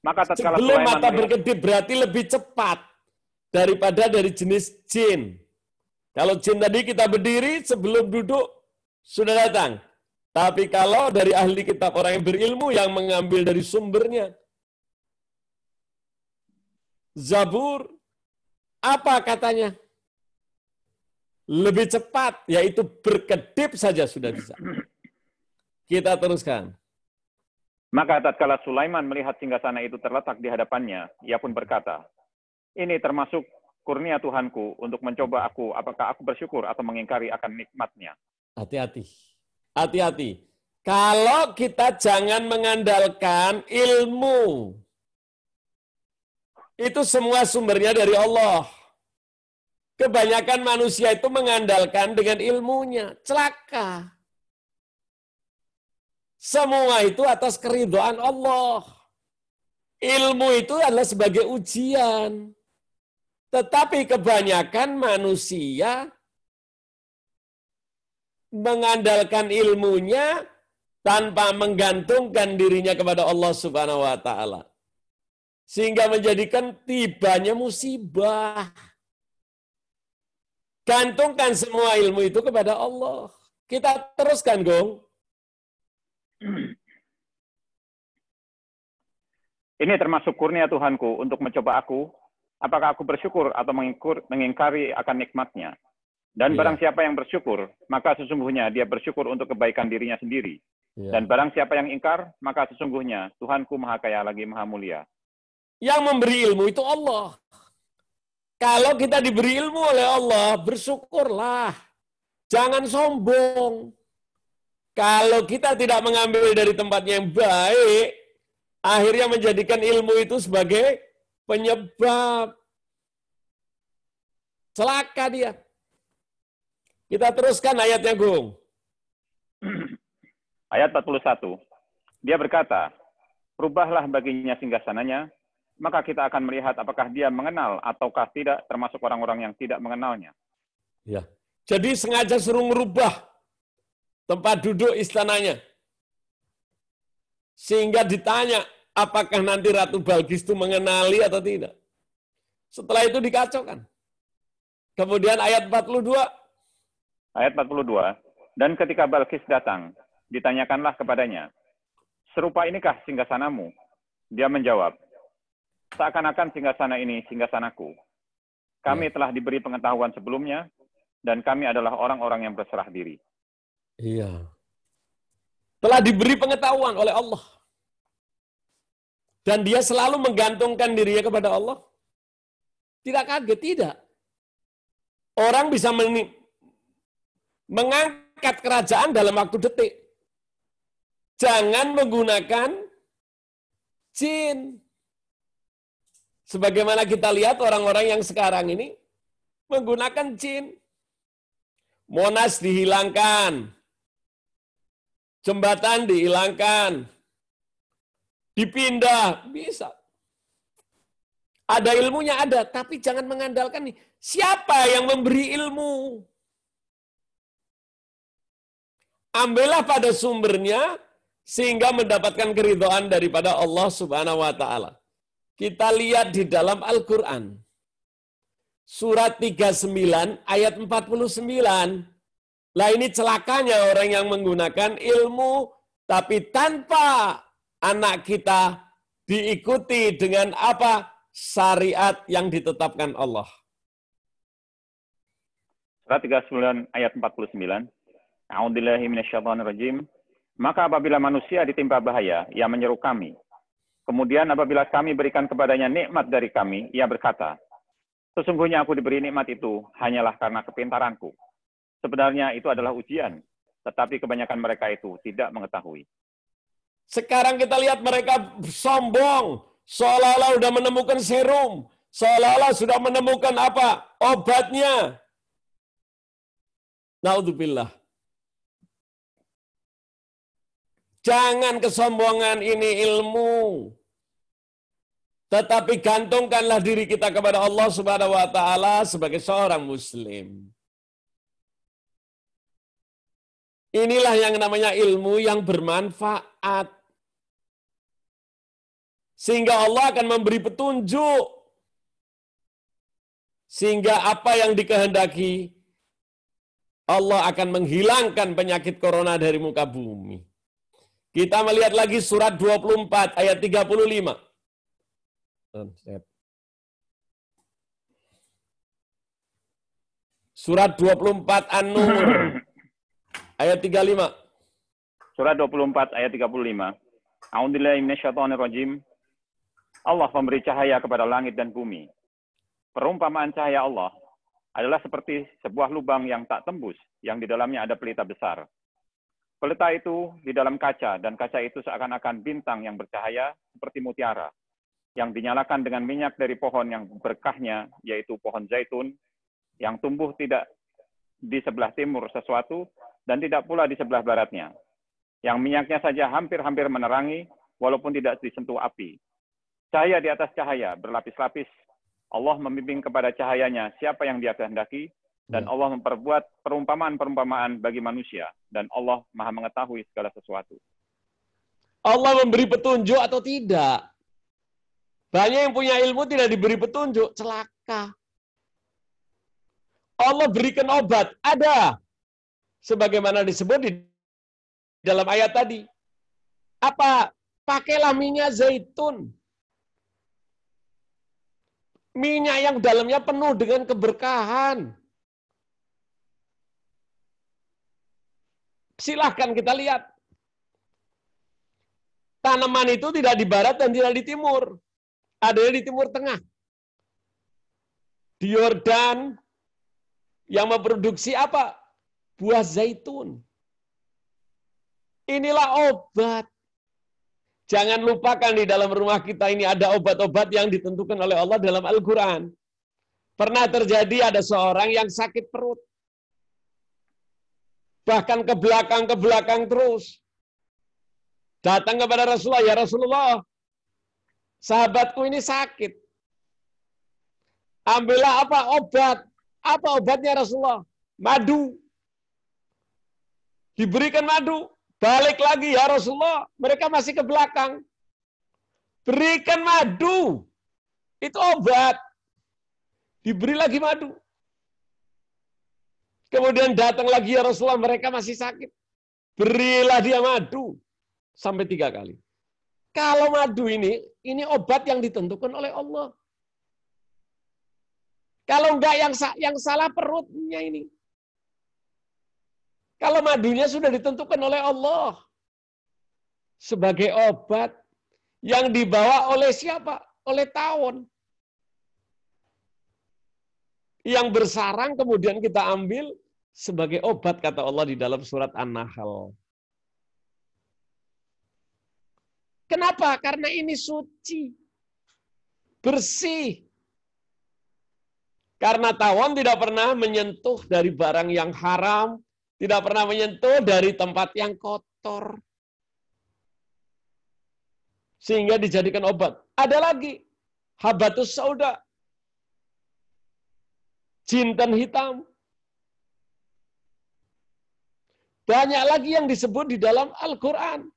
Maka tatkala Sebelum Sulaiman mata melihat- berkedip berarti lebih cepat daripada dari jenis jin. Kalau jin tadi kita berdiri, sebelum duduk sudah datang. Tapi kalau dari ahli kitab, orang yang berilmu yang mengambil dari sumbernya. Zabur, Apa katanya? Lebih cepat, yaitu berkedip saja sudah bisa. Kita teruskan. Maka tatkala Sulaiman melihat singgasana itu terletak di hadapannya, ia pun berkata, ini termasuk kurnia Tuhanku untuk mencoba aku, apakah aku bersyukur atau mengingkari akan nikmatnya. Hati-hati. Hati-hati. Kalau kita jangan mengandalkan ilmu. Itu semua sumbernya dari Allah. Kebanyakan manusia itu mengandalkan dengan ilmunya. Celaka. Semua itu atas keridhaan Allah. Ilmu itu adalah sebagai ujian. Tetapi kebanyakan manusia mengandalkan ilmunya tanpa menggantungkan dirinya kepada Allah Subhanahu wa taala. Sehingga menjadikan tibanya musibah. Gantungkan semua ilmu itu kepada Allah. Kita teruskan, Gong. Ini termasuk kurnia Tuhanku untuk mencoba aku, apakah aku bersyukur atau mengingkari akan nikmatnya. Dan barang siapa yang bersyukur, maka sesungguhnya dia bersyukur untuk kebaikan dirinya sendiri. Dan barang siapa yang ingkar, maka sesungguhnya Tuhanku Maha Kaya lagi Maha Mulia. Yang memberi ilmu itu Allah. Kalau kita diberi ilmu oleh Allah, bersyukurlah. Jangan sombong. Kalau kita tidak mengambil dari tempatnya yang baik, akhirnya menjadikan ilmu itu sebagai penyebab. Celaka dia. Kita teruskan ayatnya, Gung. Ayat 41. Dia berkata, rubahlah baginya singgasananya, maka kita akan melihat apakah dia mengenal ataukah tidak termasuk orang-orang yang tidak mengenalnya. Ya. Jadi sengaja suruh merubah tempat duduk istananya. Sehingga ditanya, apakah nanti Ratu Balkis itu mengenali atau tidak. Setelah itu dikacaukan. Kemudian ayat 42. Ayat 42. Dan ketika Balkis datang, ditanyakanlah kepadanya, serupa inikah singgasanamu? Dia menjawab, seakan-akan singgasana ini singgasanaku. Kami telah diberi pengetahuan sebelumnya, dan kami adalah orang-orang yang berserah diri. Iya. Telah diberi pengetahuan oleh Allah. Dan dia selalu menggantungkan dirinya kepada Allah. Tidak kaget, tidak. Orang bisa mengangkat kerajaan dalam waktu detik. Jangan menggunakan jin. Sebagaimana kita lihat orang-orang yang sekarang ini menggunakan jin. Monas dihilangkan. Jembatan dihilangkan. Dipindah, bisa. Ada ilmunya, ada. Tapi jangan mengandalkan nih. Siapa yang memberi ilmu? Ambillah pada sumbernya, sehingga mendapatkan keridhaan daripada Allah Subhanahu wa Ta'ala. Kita lihat di dalam Al-Quran. Surat 39 ayat 49. Lah ini celakanya orang yang menggunakan ilmu, tapi tanpa anak kita diikuti dengan apa? Syariat yang ditetapkan Allah. Surat 39 ayat 49. A'udzubillahi minasyaitonirrajim. Maka apabila manusia ditimpa bahaya, ia menyeru kami. Kemudian apabila kami berikan kepadanya nikmat dari kami, ia berkata, sesungguhnya aku diberi nikmat itu hanyalah karena kepintaranku. Sebenarnya itu adalah ujian, tetapi kebanyakan mereka itu tidak mengetahui. Sekarang kita lihat mereka sombong, seolah-olah sudah menemukan serum, seolah-olah sudah menemukan apa? Obatnya. Naudzubillah. Jangan kesombongan ini ilmu. Tetapi gantungkanlah diri kita kepada Allah Subhanahu wa Ta'ala sebagai seorang muslim. Inilah yang namanya ilmu yang bermanfaat. Sehingga Allah akan memberi petunjuk. Sehingga apa yang dikehendaki, Allah akan menghilangkan penyakit corona dari muka bumi. Kita melihat lagi surat 24 ayat 35. Surat 24 An-Nur ayat 35. Surat 24 ayat 35. A'udzubillahi minasyaitonirrajim. Allah memberi cahaya kepada langit dan bumi. Perumpamaan cahaya Allah adalah seperti sebuah lubang yang tak tembus, yang di dalamnya ada pelita besar. Pelita itu di dalam kaca, dan kaca itu seakan-akan bintang yang bercahaya seperti mutiara, yang dinyalakan dengan minyak dari pohon yang berkahnya, yaitu pohon zaitun, yang tumbuh tidak di sebelah timur sesuatu, dan tidak pula di sebelah baratnya. Yang minyaknya saja hampir-hampir menerangi, walaupun tidak disentuh api. Cahaya di atas cahaya, berlapis-lapis. Allah membimbing kepada cahayanya siapa yang Dia kehendaki, dan Allah memperbuat perumpamaan-perumpamaan bagi manusia, dan Allah Maha mengetahui segala sesuatu. Allah memberi petunjuk atau tidak? Banyak yang punya ilmu tidak diberi petunjuk, celaka. Allah berikan obat, ada. Sebagaimana disebut di dalam ayat tadi. Apa? Pakailah minyak zaitun. Minyak yang dalamnya penuh dengan keberkahan. Silahkan kita lihat. Tanaman itu tidak di barat dan tidak di timur. Ada di timur tengah. Di Yordan yang memproduksi apa? Buah zaitun. Inilah obat. Jangan lupakan di dalam rumah kita ini ada obat-obat yang ditentukan oleh Allah dalam Al-Quran. Pernah terjadi ada seorang yang sakit perut. Bahkan ke belakang terus. Datang kepada Rasulullah, ya Rasulullah, sahabatku ini sakit. Ambillah apa? Obat. Apa obatnya Rasulullah? Madu. Diberikan madu. Balik lagi ya Rasulullah. Mereka masih ke belakang. Berikan madu. Itu obat. Diberi lagi madu. Kemudian datang lagi ya Rasulullah. Mereka masih sakit. Berilah dia madu. Sampai 3 kali. Kalau madu ini obat yang ditentukan oleh Allah. Kalau enggak yang salah perutnya ini. Kalau madunya sudah ditentukan oleh Allah sebagai obat yang dibawa oleh siapa? Oleh tawon. Yang bersarang kemudian kita ambil sebagai obat kata Allah di dalam surat An-Nahl. Kenapa? Karena ini suci. Bersih. Karena tawon tidak pernah menyentuh dari barang yang haram, tidak pernah menyentuh dari tempat yang kotor. Sehingga dijadikan obat. Ada lagi, habatus sauda. Jintan hitam. Banyak lagi yang disebut di dalam Al-Quran.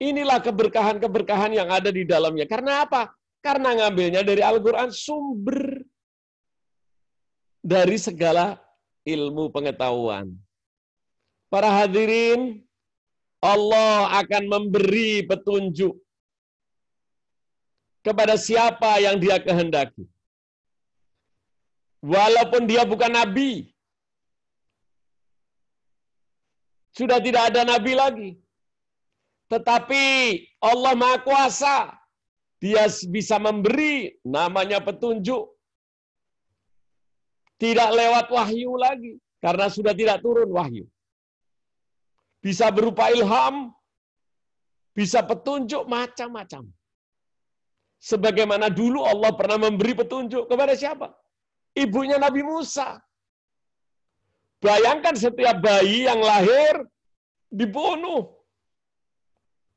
Inilah keberkahan-keberkahan yang ada di dalamnya. Karena apa? Karena ngambilnya dari Al-Quran, sumber dari segala ilmu pengetahuan. Para hadirin, Allah akan memberi petunjuk kepada siapa yang Dia kehendaki. Walaupun dia bukan nabi. Sudah tidak ada nabi lagi. Tetapi Allah Maha Kuasa. Dia bisa memberi namanya petunjuk. Tidak lewat wahyu lagi. Karena sudah tidak turun wahyu. Bisa berupa ilham. Bisa petunjuk macam-macam. Sebagaimana dulu Allah pernah memberi petunjuk kepada siapa? Ibunya Nabi Musa. Bayangkan setiap bayi yang lahir dibunuh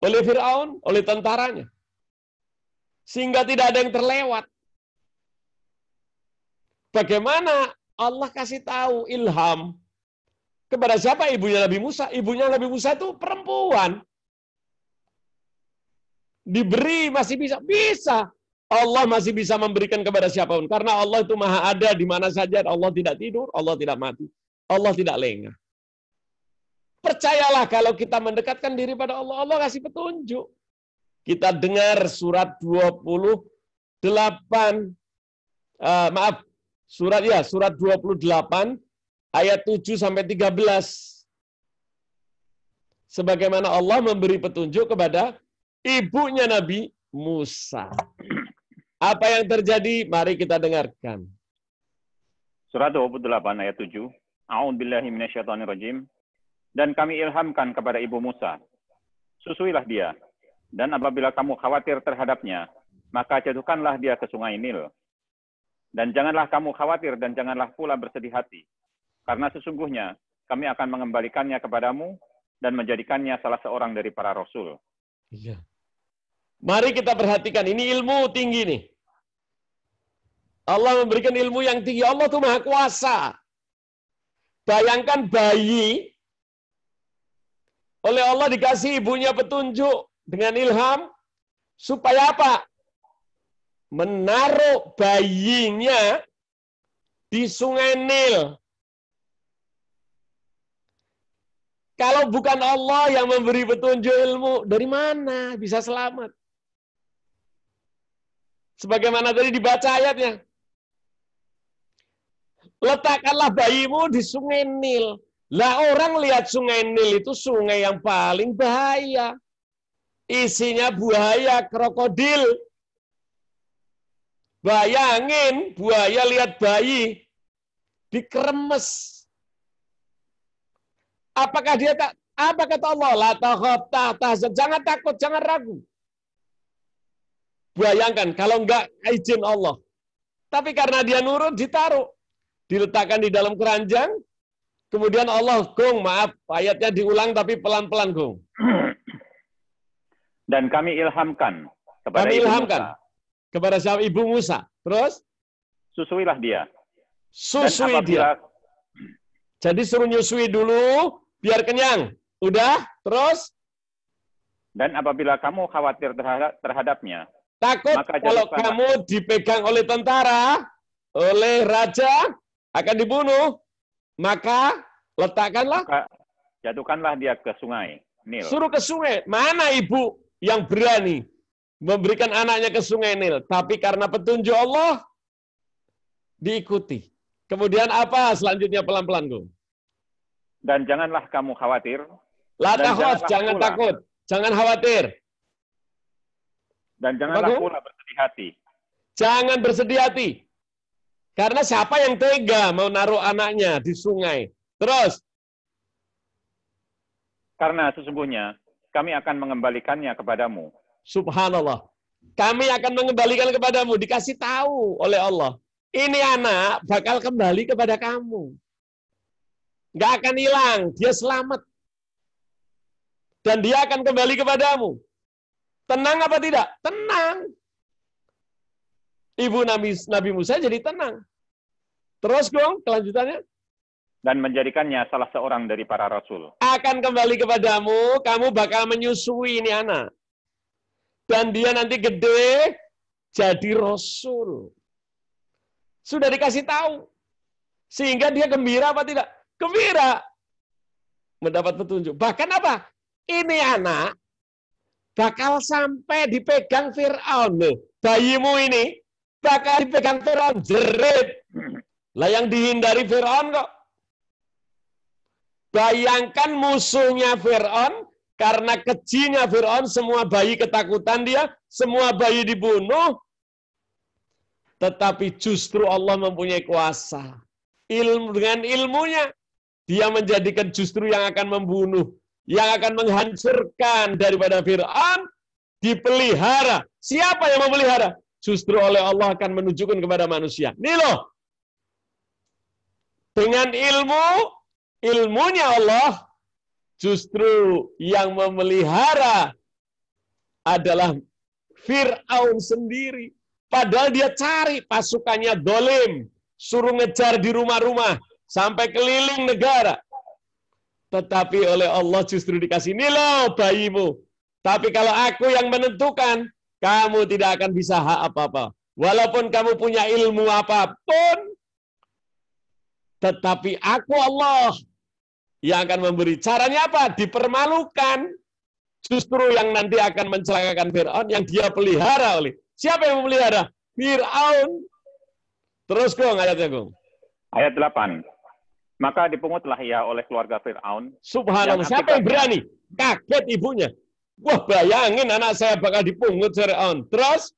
oleh Fir'aun, oleh tentaranya. Sehingga tidak ada yang terlewat. Bagaimana Allah kasih tahu ilham kepada siapa? Ibunya Nabi Musa. Ibunya Nabi Musa itu perempuan. Diberi masih bisa. Bisa. Allah masih bisa memberikan kepada siapapun. Karena Allah itu maha ada di mana saja. Allah tidak tidur, Allah tidak mati. Allah tidak lengah. Percayalah kalau kita mendekatkan diri pada Allah, Allah kasih petunjuk. Kita dengar surat 28 Maaf, surat 28 ayat 7 sampai 13. Sebagaimana Allah memberi petunjuk kepada ibunya Nabi Musa. Apa yang terjadi? Mari kita dengarkan. Surat 28 ayat 7. A'udzubillahi minasyaitonirrajim. Dan kami ilhamkan kepada ibu Musa, susuilah dia, dan apabila kamu khawatir terhadapnya, maka jatuhkanlah dia ke sungai Nil. Dan janganlah kamu khawatir dan janganlah pula bersedih hati, karena sesungguhnya kami akan mengembalikannya kepadamu dan menjadikannya salah seorang dari para rasul. Iya. Mari kita perhatikan, ini ilmu tinggi nih. Allah memberikan ilmu yang tinggi. Allah itu Maha Kuasa. Bayangkan bayi, oleh Allah dikasih ibunya petunjuk dengan ilham, supaya apa? Menaruh bayinya di sungai Nil. Kalau bukan Allah yang memberi petunjuk ilmu, dari mana bisa selamat? Sebagaimana tadi dibaca ayatnya. Letakkanlah bayimu di sungai Nil. Lah orang lihat sungai Nil itu sungai yang paling bahaya. Isinya buaya, krokodil. Bayangin, buaya lihat bayi, dikeremes. Apakah dia tak? Apa kata Allah? La takhaf, tahzan. Jangan takut, jangan ragu. Bayangkan kalau enggak izin Allah. Tapi karena dia nurut, ditaruh. Diletakkan di dalam keranjang. Kemudian Allah, Gong, maaf, ayatnya diulang tapi pelan-pelan, Gong. Dan kami ilhamkan kepada Kami ibu ilhamkan Musa. Kepada siapa? Ibu Musa. Terus? Susuilah dia. Susui dia. Jadi suruh nyusui dulu, biar kenyang. Udah? Terus? Dan apabila kamu khawatir terhadapnya, Takut maka kalau jatuhkanlah- kamu dipegang oleh tentara, oleh raja, akan dibunuh, maka letakkanlah, maka jatuhkanlah dia ke sungai Nil. suruh ke sungai. Mana ibu yang berani memberikan anaknya ke sungai Nil? Tapi karena petunjuk Allah, diikuti. Kemudian apa selanjutnya pelan-pelan, Gung? Dan janganlah kamu khawatir, La Dan takhaf, janganlah jangan pula. takut, jangan khawatir, dan janganlah Bagus. pula bersedih hati, jangan bersedih hati. Karena siapa yang tega mau naruh anaknya di sungai? Terus, karena sesungguhnya kami akan mengembalikannya kepadamu. subhanallah, kami akan mengembalikan kepadamu, dikasih tahu oleh Allah. Ini anak bakal kembali kepada kamu. Nggak akan hilang, dia selamat. Dan dia akan kembali kepadamu. Tenang apa tidak? Tenang. Ibu Nabi Musa jadi tenang. Terus dong, kelanjutannya. Dan menjadikannya salah seorang dari para rasul. Akan kembali kepadamu, kamu bakal menyusui ini anak. Dan dia nanti gede, jadi rasul. Sudah dikasih tahu. Sehingga dia gembira apa tidak? Gembira. Mendapat petunjuk. Bahkan apa? Ini anak bakal sampai dipegang Fir'aun. Bayimu ini bakal dipegang Fir'aun. Jerit. Lah yang dihindari Fir'aun kok. Bayangkan musuhnya Fir'aun, karena kejinya Fir'aun, semua bayi ketakutan dia, semua bayi dibunuh, tetapi justru Allah mempunyai kuasa. Dengan ilmunya, dia menjadikan justru yang akan membunuh, yang akan menghancurkan daripada Fir'aun, dipelihara. Siapa yang memelihara? Justru oleh Allah akan menunjukkan kepada manusia. Nih loh, dengan ilmunya Allah, justru yang memelihara adalah Fir'aun sendiri. Padahal dia cari pasukannya dolim, suruh ngejar di rumah-rumah, sampai keliling negara. Tetapi oleh Allah justru dikasih, nih loh bayimu. Tapi kalau aku yang menentukan, kamu tidak akan bisa hak apa-apa. Walaupun kamu punya ilmu apapun, tetapi aku Allah yang akan memberi. Caranya apa? Dipermalukan. Justru yang nanti akan mencelakakan Fir'aun yang dia pelihara oleh. Siapa yang memelihara? Fir'aun. Terus Gong, ayatnya Gong. Ayat 8. Maka dipungutlah ia oleh keluarga Fir'aun. Subhanallah, siapa yang berani? Kaget ibunya. Wah, bayangin anak saya bakal dipungut Fir'aun. Terus?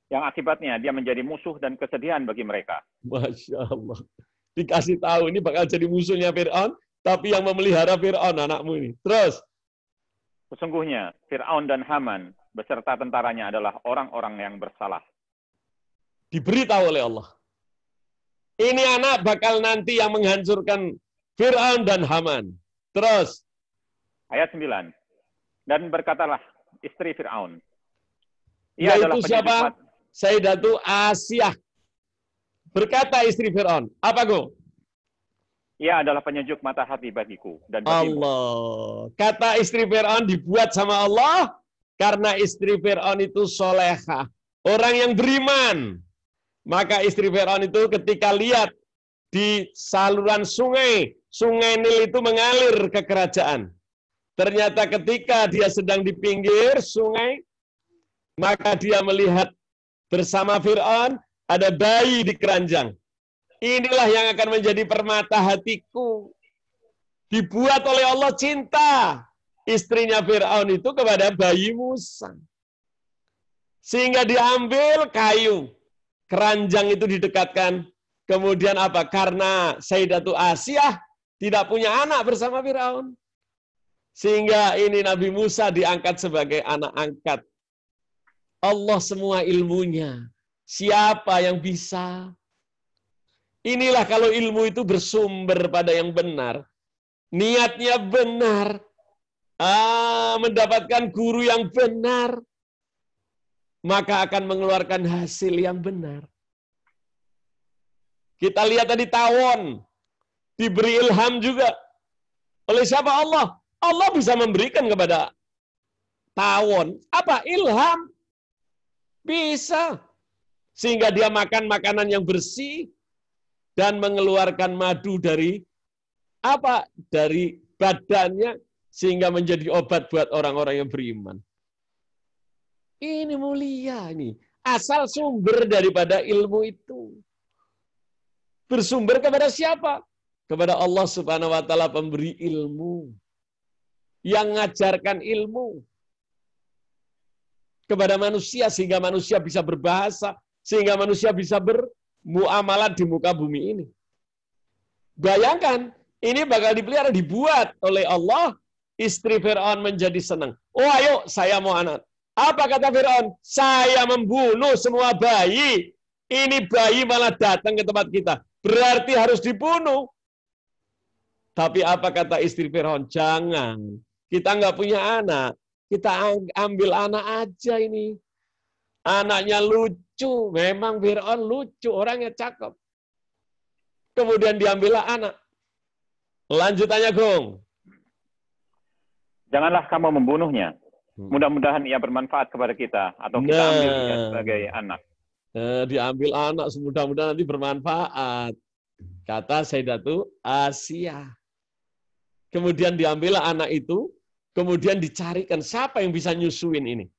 Yang akibatnya dia menjadi musuh dan kesedihan bagi mereka. Masya Allah. Dikasih tahu ini bakal jadi musuhnya Fir'aun, tapi yang memelihara Fir'aun anakmu ini. Terus? Sesungguhnya Fir'aun dan Haman beserta tentaranya adalah orang-orang yang bersalah. Diberitahu oleh Allah. Ini anak bakal nanti yang menghancurkan Fir'aun dan Haman. Terus? Ayat 9. Dan berkatalah istri Fir'aun. Ia adalah Yaitu siapa? Sayyidatu Asiyah. Berkata istri Fir'aun. Apa Go? Ia adalah penyejuk mata hati bagiku dan bagimu. Allah. Kata istri Fir'aun dibuat sama Allah karena istri Fir'aun itu solehah. Orang yang beriman. Maka istri Fir'aun itu ketika lihat di saluran sungai Nil itu mengalir ke kerajaan. Ternyata ketika dia sedang di pinggir sungai, maka dia melihat bersama Fir'aun ada bayi di keranjang. Inilah yang akan menjadi permata hatiku. Dibuat oleh Allah cinta istrinya Fir'aun itu kepada bayi Musa. Sehingga diambil kayu. Keranjang itu didekatkan. Kemudian apa? Karena Sayyidatu Asiyah tidak punya anak bersama Fir'aun. Sehingga ini Nabi Musa diangkat sebagai anak angkat. Allah semua ilmunya. Siapa yang bisa? Inilah kalau ilmu itu bersumber pada yang benar. Niatnya benar. Mendapatkan guru yang benar. Maka akan mengeluarkan hasil yang benar. Kita lihat tadi tawon. Diberi ilham juga. Oleh siapa? Allah. Allah bisa memberikan kepada tawon. Apa? Ilham. Bisa. Sehingga dia makan makanan yang bersih. Dan mengeluarkan madu dari apa? Dari badannya. Sehingga menjadi obat buat orang-orang yang beriman. Ini mulia ini. Asal sumber daripada ilmu itu. Bersumber kepada siapa? Kepada Allah Subhanahu wa taala pemberi ilmu. Yang mengajarkan ilmu kepada manusia sehingga manusia bisa berbahasa, sehingga manusia bisa bermuamalah di muka bumi ini. Bayangkan, ini bakal dipelihara, dibuat oleh Allah, istri Fir'aun menjadi senang. Oh ayo, saya mau anak. Apa kata Fir'aun? Saya membunuh semua bayi. Ini bayi malah datang ke tempat kita. Berarti harus dibunuh. Tapi apa kata istri Fir'aun? Jangan. Kita nggak punya anak. Kita ambil anak aja ini. Anaknya lucu. Memang Fir'aun lucu. Orangnya cakep. Kemudian diambillah anak. Lanjutannya, Gong. Janganlah kamu membunuhnya. Mudah-mudahan ia bermanfaat kepada kita. Atau kita ambil dia sebagai anak. Diambil anak. Mudah-mudahan nanti bermanfaat. Kata Sayyidatu Asiyah. Kemudian diambillah anak itu. Kemudian dicarikan siapa yang bisa nyusuin ini.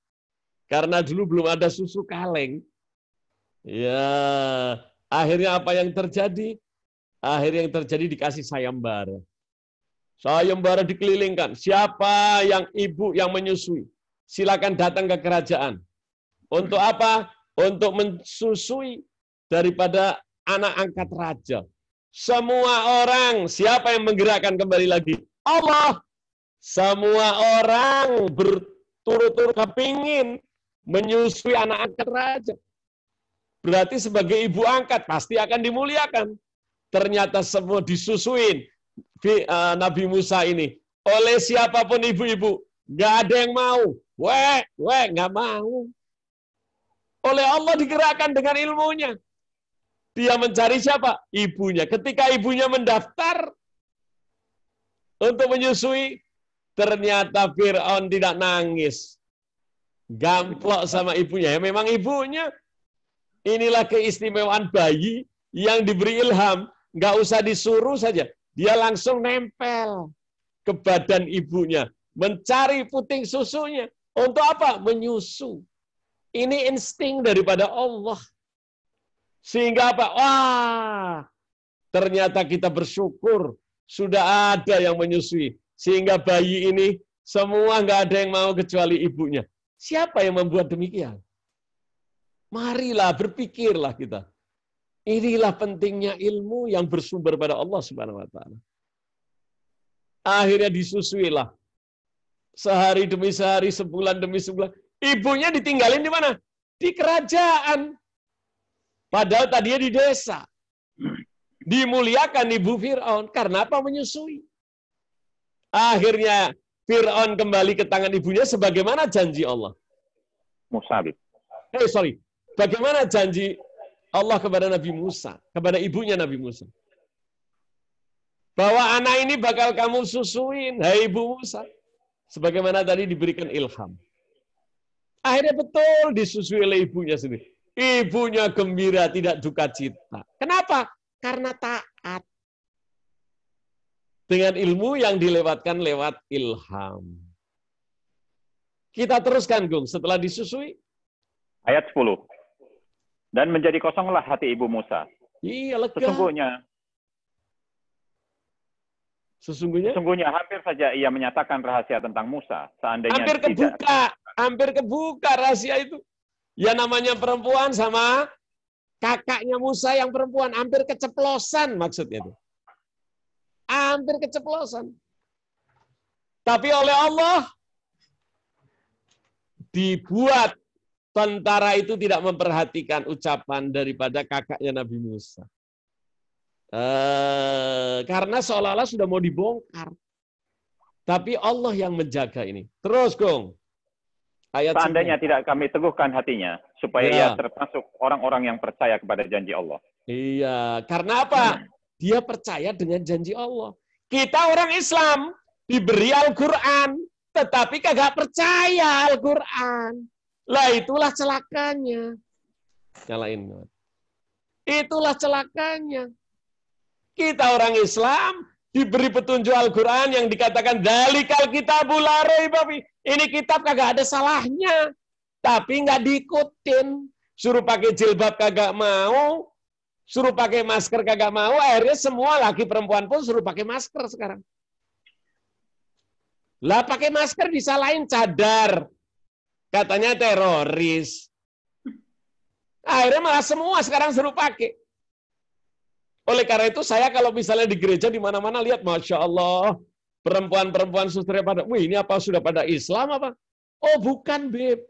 Karena dulu belum ada susu kaleng. Ya, akhirnya apa yang terjadi? Akhirnya yang terjadi dikasih sayembara. Sayembara dikelilingkan. Siapa yang ibu yang menyusui? Silakan datang ke kerajaan. Untuk apa? Untuk mensusui daripada anak angkat raja. Semua orang, siapa yang menggerakkan kembali lagi? Allah. Semua orang berturut-turut kepingin menyusui anak angkat raja. Berarti sebagai ibu angkat pasti akan dimuliakan. Ternyata semua disusuin Nabi Musa ini. Oleh siapapun ibu-ibu. Nggak ada yang mau. Nggak mau. Oleh Allah digerakkan dengan ilmunya. Dia mencari siapa? Ibunya. Ketika ibunya mendaftar untuk menyusui, ternyata Fir'aun tidak nangis. Gamplok sama ibunya. Ya memang ibunya. Inilah keistimewaan bayi yang diberi ilham. Nggak usah disuruh saja. Dia langsung nempel ke badan ibunya. Mencari puting susunya. Untuk apa? Menyusu. Ini insting daripada Allah. Sehingga apa? Wah, ternyata kita bersyukur sudah ada yang menyusui. Sehingga bayi ini semua nggak ada yang mau kecuali ibunya. Siapa yang membuat demikian? Marilah berpikirlah kita. Inilah pentingnya ilmu yang bersumber pada Allah Subhanahu wa taala. Akhirnya disusuilah. Sehari demi sehari, sebulan demi sebulan. Ibunya ditinggalin di mana? Di kerajaan. Padahal tadinya di desa. Dimuliakan ibu Fir'aun. Karena apa? Menyusui. Akhirnya Fir'aun kembali ke tangan ibunya sebagaimana janji Allah. Musa. Bagaimana janji Allah kepada Nabi Musa, kepada ibunya Nabi Musa. Bahwa anak ini bakal kamu susuin, hai Ibu Musa. Sebagaimana tadi diberikan ilham. Akhirnya betul disusui oleh ibunya sendiri. Ibunya gembira, tidak duka cita. Kenapa? Karena taat. Dengan ilmu yang dilewatkan lewat ilham. Kita teruskan, Gung, setelah disusui. Ayat 10. Dan menjadi kosonglah hati ibu Musa. Iya, lega. Sesungguhnya hampir saja ia menyatakan rahasia tentang Musa. Seandainya hampir kebuka rahasia itu. Ya namanya perempuan sama kakaknya Musa yang perempuan. Hampir keceplosan maksudnya itu. Hampir keceplosan. Tapi oleh Allah dibuat tentara itu tidak memperhatikan ucapan daripada kakaknya Nabi Musa. Karena seolah-olah sudah mau dibongkar. Tapi Allah yang menjaga ini. Terus, Gong. Seandainya tidak kami teguhkan hatinya, supaya ia termasuk orang-orang yang percaya kepada janji Allah. Iya, karena apa? Dia percaya dengan janji Allah. Kita orang Islam, diberi Al-Quran, tetapi kagak percaya Al-Quran. Lah itulah celakanya. Nyalain. Itulah celakanya. Kita orang Islam diberi petunjuk Al-Quran yang dikatakan dalikal kitabul la raiba fi. Ini kitab kagak ada salahnya. Tapi nggak diikutin. Suruh pakai jilbab kagak mau. Suruh pakai masker kagak mau. Akhirnya semua laki perempuan pun suruh pakai masker sekarang. Lah pakai masker disalahin cadar. Katanya teroris. Akhirnya malah semua sekarang suruh pakai. Oleh karena itu saya kalau misalnya di gereja di mana-mana lihat, Masya Allah, perempuan-perempuan susternya pada, wih ini apa sudah pada Islam apa? Oh bukan, Beb.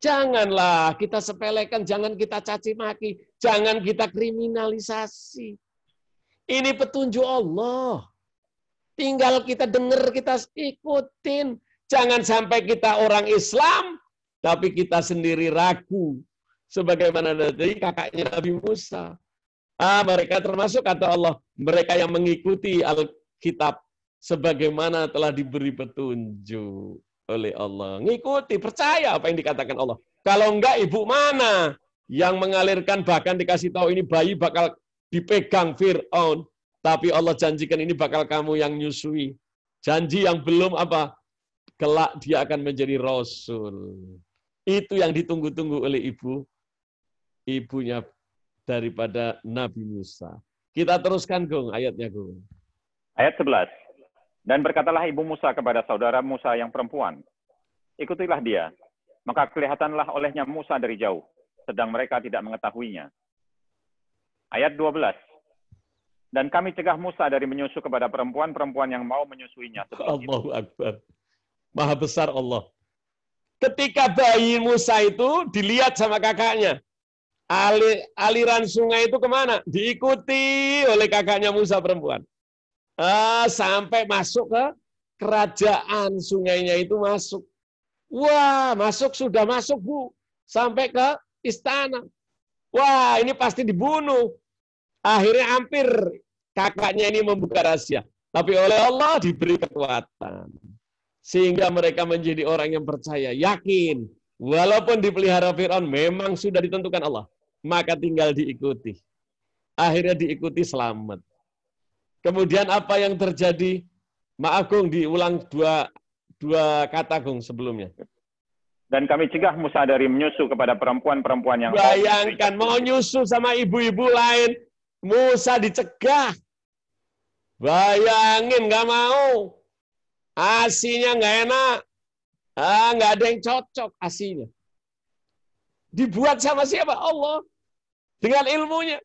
Janganlah kita sepelekan, jangan kita caci maki, jangan kita kriminalisasi. Ini petunjuk Allah. Tinggal kita dengar, kita ikutin. Jangan sampai kita orang Islam, tapi kita sendiri ragu. Sebagaimana dari kakaknya Nabi Musa. Mereka termasuk, kata Allah, mereka yang mengikuti Alkitab sebagaimana telah diberi petunjuk oleh Allah. Ngikuti, percaya apa yang dikatakan Allah. Kalau enggak, ibu mana yang mengalirkan, bahkan dikasih tahu ini bayi bakal dipegang Fir'aun. Tapi Allah janjikan ini bakal kamu yang nyusui. Janji yang belum apa? Kelak dia akan menjadi Rasul. Itu yang ditunggu-tunggu oleh ibunya daripada Nabi Musa. Kita teruskan, Gong, ayatnya, Gong. Ayat 11. Dan berkatalah ibu Musa kepada saudara Musa yang perempuan, ikutilah dia. Maka kelihatanlah olehnya Musa dari jauh, sedang mereka tidak mengetahuinya. Ayat 12. Dan kami cegah Musa dari menyusu kepada perempuan-perempuan yang mau menyusuinya. Allahu Akbar. Maha besar Allah. Ketika bayi Musa itu dilihat sama kakaknya, aliran sungai itu kemana? Diikuti oleh kakaknya Musa perempuan. Sampai masuk ke kerajaan, sungainya itu masuk. Wah, sudah masuk, Bu. Sampai ke istana. Wah, ini pasti dibunuh. Akhirnya hampir kakaknya ini membuka rahasia. Tapi oleh Allah diberi kekuatan. Sehingga mereka menjadi orang yang percaya, yakin. Walaupun dipelihara Fir'aun, memang sudah ditentukan Allah. Maka tinggal diikuti. Akhirnya diikuti, selamat. Kemudian apa yang terjadi? Maaf, Gong, diulang dua kata, Gong, sebelumnya. Dan kami cegah Musa dari menyusu kepada perempuan-perempuan yang Bayangkan, mau nyusu sama ibu-ibu lain, Musa dicegah. Bayangin, nggak mau. Asinya nggak enak. Nggak ada yang cocok asinya. Dibuat sama siapa? Allah. Dengan ilmunya.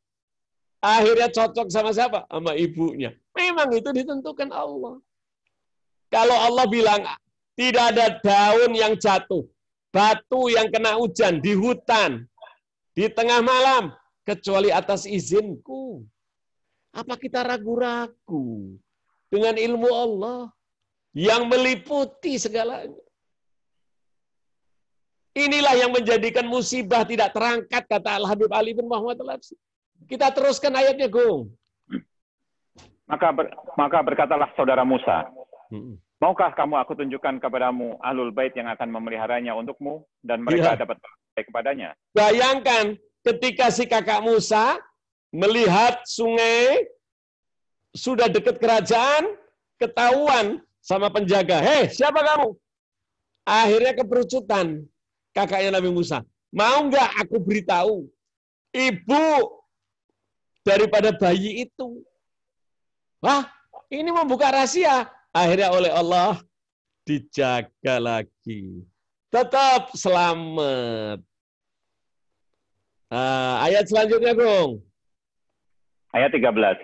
Akhirnya cocok sama siapa? Sama ibunya. Memang itu ditentukan Allah. Kalau Allah bilang, tidak ada daun yang jatuh, batu yang kena hujan di hutan, di tengah malam, kecuali atas izinku. Apa kita ragu-ragu dengan ilmu Allah yang meliputi segalanya? Inilah yang menjadikan musibah tidak terangkat, kata Al-Habib Ali bin Muhammad Al-Habsyi. Kita teruskan ayatnya, Gung. Maka berkatalah saudara Musa, maukah kamu aku tunjukkan kepadamu ahlul bait yang akan memeliharanya untukmu dan mereka dapat baik kepadanya? Bayangkan ketika si kakak Musa melihat sungai sudah dekat kerajaan, ketahuan sama penjaga. Hei, siapa kamu? Akhirnya keperucutan kakaknya Nabi Musa. Mau nggak aku beritahu ibu daripada bayi itu? Wah, ini membuka rahasia. Akhirnya oleh Allah dijaga lagi. Tetap selamat. Ayat selanjutnya, Bung. Ayat 13.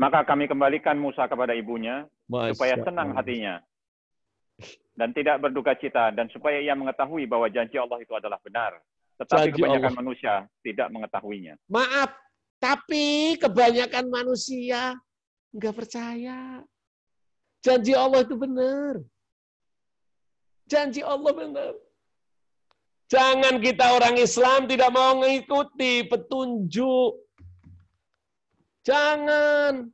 Maka kami kembalikan Musa kepada ibunya, supaya senang hatinya, dan tidak berduka cita, dan supaya ia mengetahui bahwa janji Allah itu adalah benar. Tetapi kebanyakan manusia tidak mengetahuinya. Maaf, tapi kebanyakan manusia nggak percaya. Janji Allah itu benar. Janji Allah benar. Jangan kita orang Islam tidak mau mengikuti petunjuk. Jangan.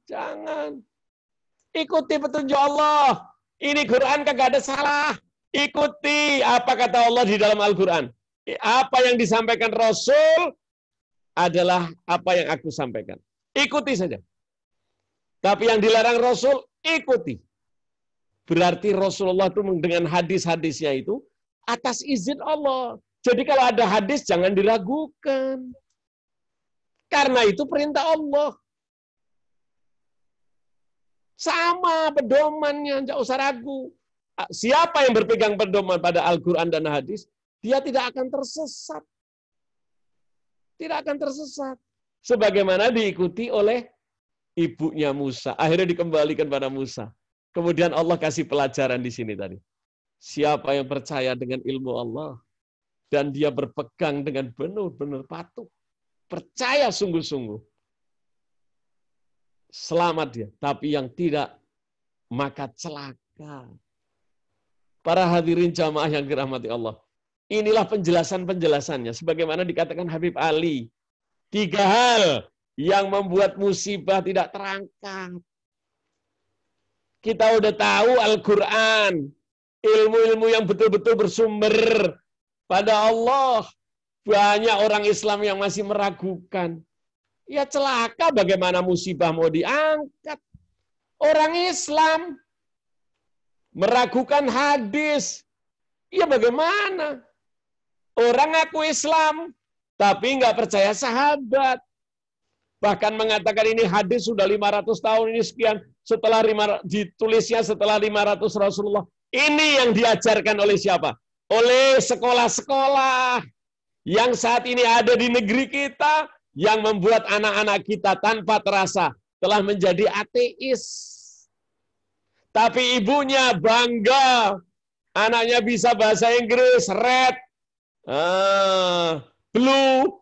Ikuti petunjuk Allah. Ini Quran kagak ada salah. Ikuti apa kata Allah di dalam Al-Quran. Apa yang disampaikan Rasul adalah apa yang aku sampaikan. Ikuti saja. Tapi yang dilarang Rasul, ikuti. Berarti Rasulullah itu dengan hadis-hadisnya itu atas izin Allah. Jadi kalau ada hadis jangan diragukan. Karena itu perintah Allah. Sama pedomannya, jangan usah ragu. Siapa yang berpegang pedoman pada Al-Quran dan hadis, dia tidak akan tersesat. Tidak akan tersesat. Sebagaimana diikuti oleh ibunya Musa. Akhirnya dikembalikan pada Musa. Kemudian Allah kasih pelajaran di sini tadi. Siapa yang percaya dengan ilmu Allah dan dia berpegang dengan benar-benar patuh, percaya sungguh-sungguh, selamat dia. Tapi yang tidak, maka celaka. Para hadirin jamaah yang dirahmati Allah. Inilah penjelasan-penjelasannya. Sebagaimana dikatakan Habib Ali. 3 hal yang membuat musibah tidak terangkat. Kita udah tahu Al-Quran, ilmu-ilmu yang betul-betul bersumber pada Allah. Banyak orang Islam yang masih meragukan. Ya celaka bagaimana musibah mau diangkat. Orang Islam meragukan hadis. Ya bagaimana? Orang ngaku Islam, tapi nggak percaya sahabat. Bahkan mengatakan ini hadis sudah 500 tahun, ini sekian, setelah ditulisnya setelah 500 Rasulullah. Ini yang diajarkan oleh siapa? Oleh sekolah-sekolah yang saat ini ada di negeri kita, yang membuat anak-anak kita tanpa terasa telah menjadi ateis. Tapi ibunya bangga, anaknya bisa bahasa Inggris, red, blue,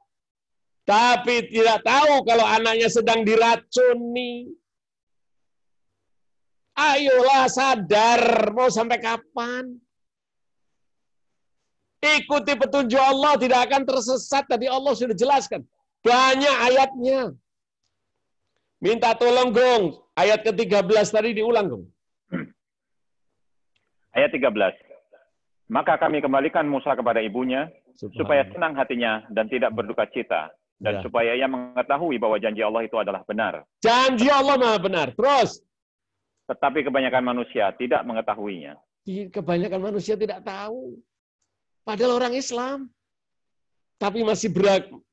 tapi tidak tahu kalau anaknya sedang diracuni. Ayolah sadar, mau sampai kapan? Ikuti petunjuk Allah, tidak akan tersesat. Tadi Allah sudah jelaskan. Banyak ayatnya. Minta tolong, Gong. Ayat ke-13 tadi diulang, Gong. Ayat 13. Maka kami kembalikan Musa kepada ibunya, supaya senang hatinya dan tidak berduka cita. Dan supaya ia mengetahui bahwa janji Allah itu adalah benar. Janji Allah maha benar. Terus. Tetapi kebanyakan manusia tidak mengetahuinya. Kebanyakan manusia tidak tahu. Padahal orang Islam. Tapi masih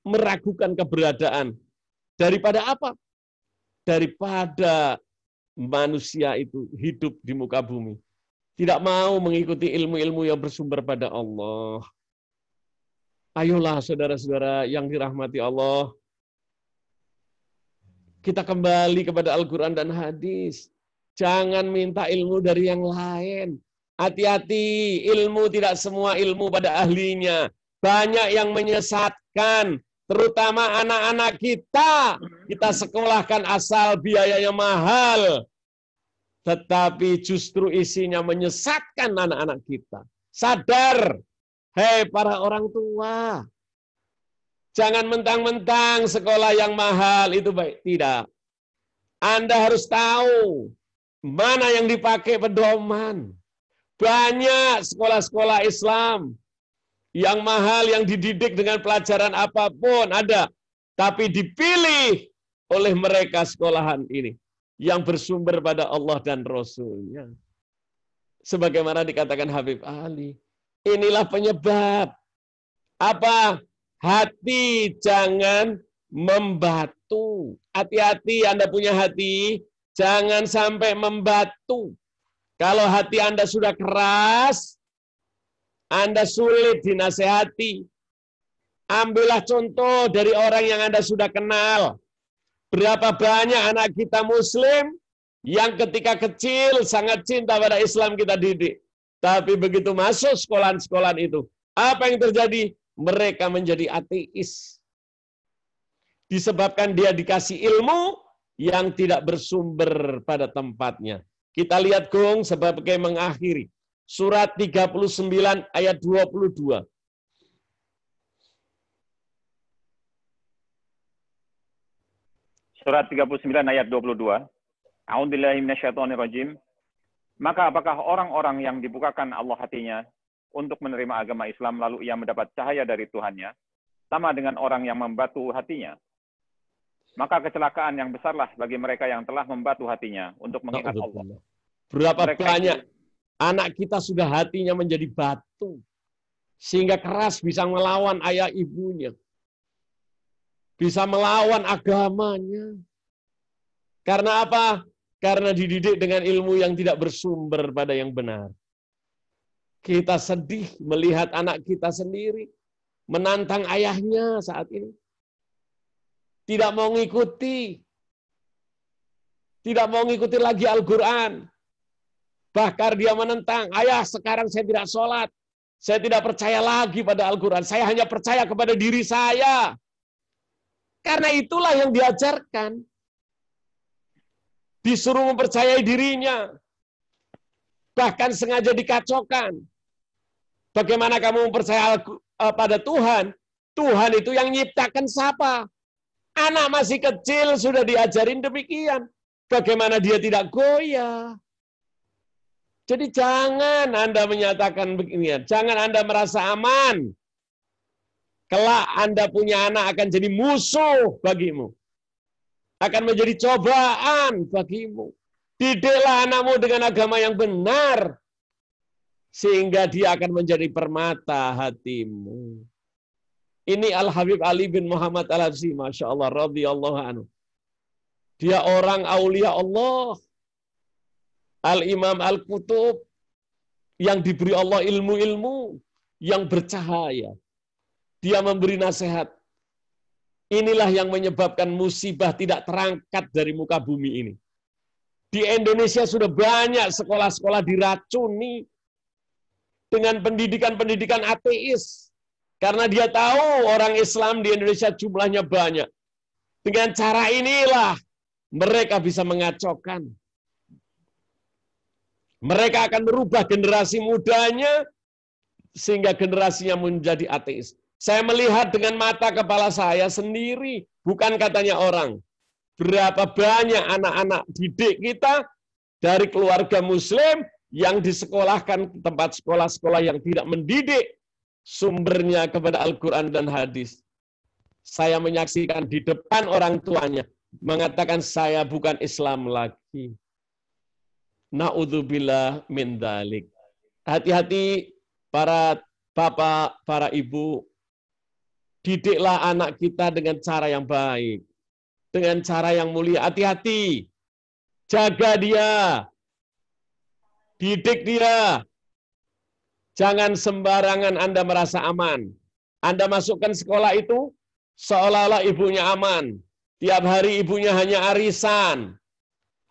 meragukan keberadaan. Daripada apa? Daripada manusia itu hidup di muka bumi. Tidak mau mengikuti ilmu-ilmu yang bersumber pada Allah. Ayolah saudara-saudara yang dirahmati Allah. Kita kembali kepada Al-Quran dan hadis. Jangan minta ilmu dari yang lain. Hati-hati, ilmu tidak semua ilmu pada ahlinya. Banyak yang menyesatkan, terutama anak-anak kita. Kita sekolahkan asal biayanya mahal. Tetapi justru isinya menyesatkan anak-anak kita. Sadar, hei para orang tua. Jangan mentang-mentang sekolah yang mahal itu baik. Tidak. Anda harus tahu mana yang dipakai pedoman. Banyak sekolah-sekolah Islam yang mahal, yang dididik dengan pelajaran apapun ada. Tapi dipilih oleh mereka sekolahan ini yang bersumber pada Allah dan Rasul-Nya. Sebagaimana dikatakan Habib Ali. Inilah penyebab. Apa? Hati jangan membatu. Hati-hati Anda punya hati, jangan sampai membatu. Kalau hati Anda sudah keras, Anda sulit dinasehati. Ambillah contoh dari orang yang Anda sudah kenal. Berapa banyak anak kita Muslim yang ketika kecil sangat cinta pada Islam kita didik. Tapi begitu masuk sekolahan-sekolahan itu, apa yang terjadi? Mereka menjadi ateis. Disebabkan dia dikasih ilmu yang tidak bersumber pada tempatnya. Kita lihat Gong sebagai mengakhiri. Surat 39 ayat 22. Surat 39 ayat 22. A'udzubillahi minasyaitonirrajim. Maka apakah orang-orang yang dibukakan Allah hatinya untuk menerima agama Islam lalu ia mendapat cahaya dari Tuhannya sama dengan orang yang membatu hatinya? Maka kecelakaan yang besarlah bagi mereka yang telah membatu hatinya untuk mengingat Allah. Berapa Mereka banyak anak kita sudah hatinya menjadi batu sehingga keras bisa melawan ayah ibunya. Bisa melawan agamanya. Karena apa? Karena dididik dengan ilmu yang tidak bersumber pada yang benar. Kita sedih melihat anak kita sendiri menantang ayahnya saat ini. Tidak mau ngikuti. Tidak mau ngikuti lagi Al-Quran. Bahkan dia menentang, ayah sekarang saya tidak sholat. Saya tidak percaya lagi pada Al-Quran. Saya hanya percaya kepada diri saya. Karena itulah yang diajarkan. Disuruh mempercayai dirinya. Bahkan sengaja dikacaukan. Bagaimana kamu mempercaya pada Tuhan? Tuhan itu yang nyiptakan siapa? Anak masih kecil sudah diajarin demikian. Bagaimana dia tidak goyah? Jadi jangan Anda menyatakan begini. Jangan Anda merasa aman. Kelak Anda punya anak akan jadi musuh bagimu. Akan menjadi cobaan bagimu. Didiklah anakmu dengan agama yang benar. Sehingga dia akan menjadi permata hatimu. Ini Al-Habib Ali bin Muhammad Al-Habsyi, Masya Allah, radhiyallahu anhu. Dia orang aulia Allah. Al-Imam Al-Qutub. Yang diberi Allah ilmu-ilmu yang bercahaya. Dia memberi nasihat. Inilah yang menyebabkan musibah tidak terangkat dari muka bumi ini. Di Indonesia sudah banyak sekolah-sekolah diracuni dengan pendidikan-pendidikan ateis. Karena dia tahu orang Islam di Indonesia jumlahnya banyak. Dengan cara inilah mereka bisa mengacaukan. Mereka akan merubah generasi mudanya sehingga generasinya menjadi ateis. Saya melihat dengan mata kepala saya sendiri, bukan katanya orang. Berapa banyak anak-anak didik kita dari keluarga Muslim yang disekolahkan ke tempat sekolah-sekolah yang tidak mendidik sumbernya kepada Al-Quran dan hadis. Saya menyaksikan di depan orang tuanya, mengatakan saya bukan Islam lagi. Na'udzubillah min dzalik. Hati-hati para Bapak, para ibu, didiklah anak kita dengan cara yang baik, dengan cara yang mulia. Hati-hati, jaga dia, didik dia. Jangan sembarangan Anda merasa aman. Anda masukkan sekolah itu seolah-olah ibunya aman. Tiap hari ibunya hanya arisan,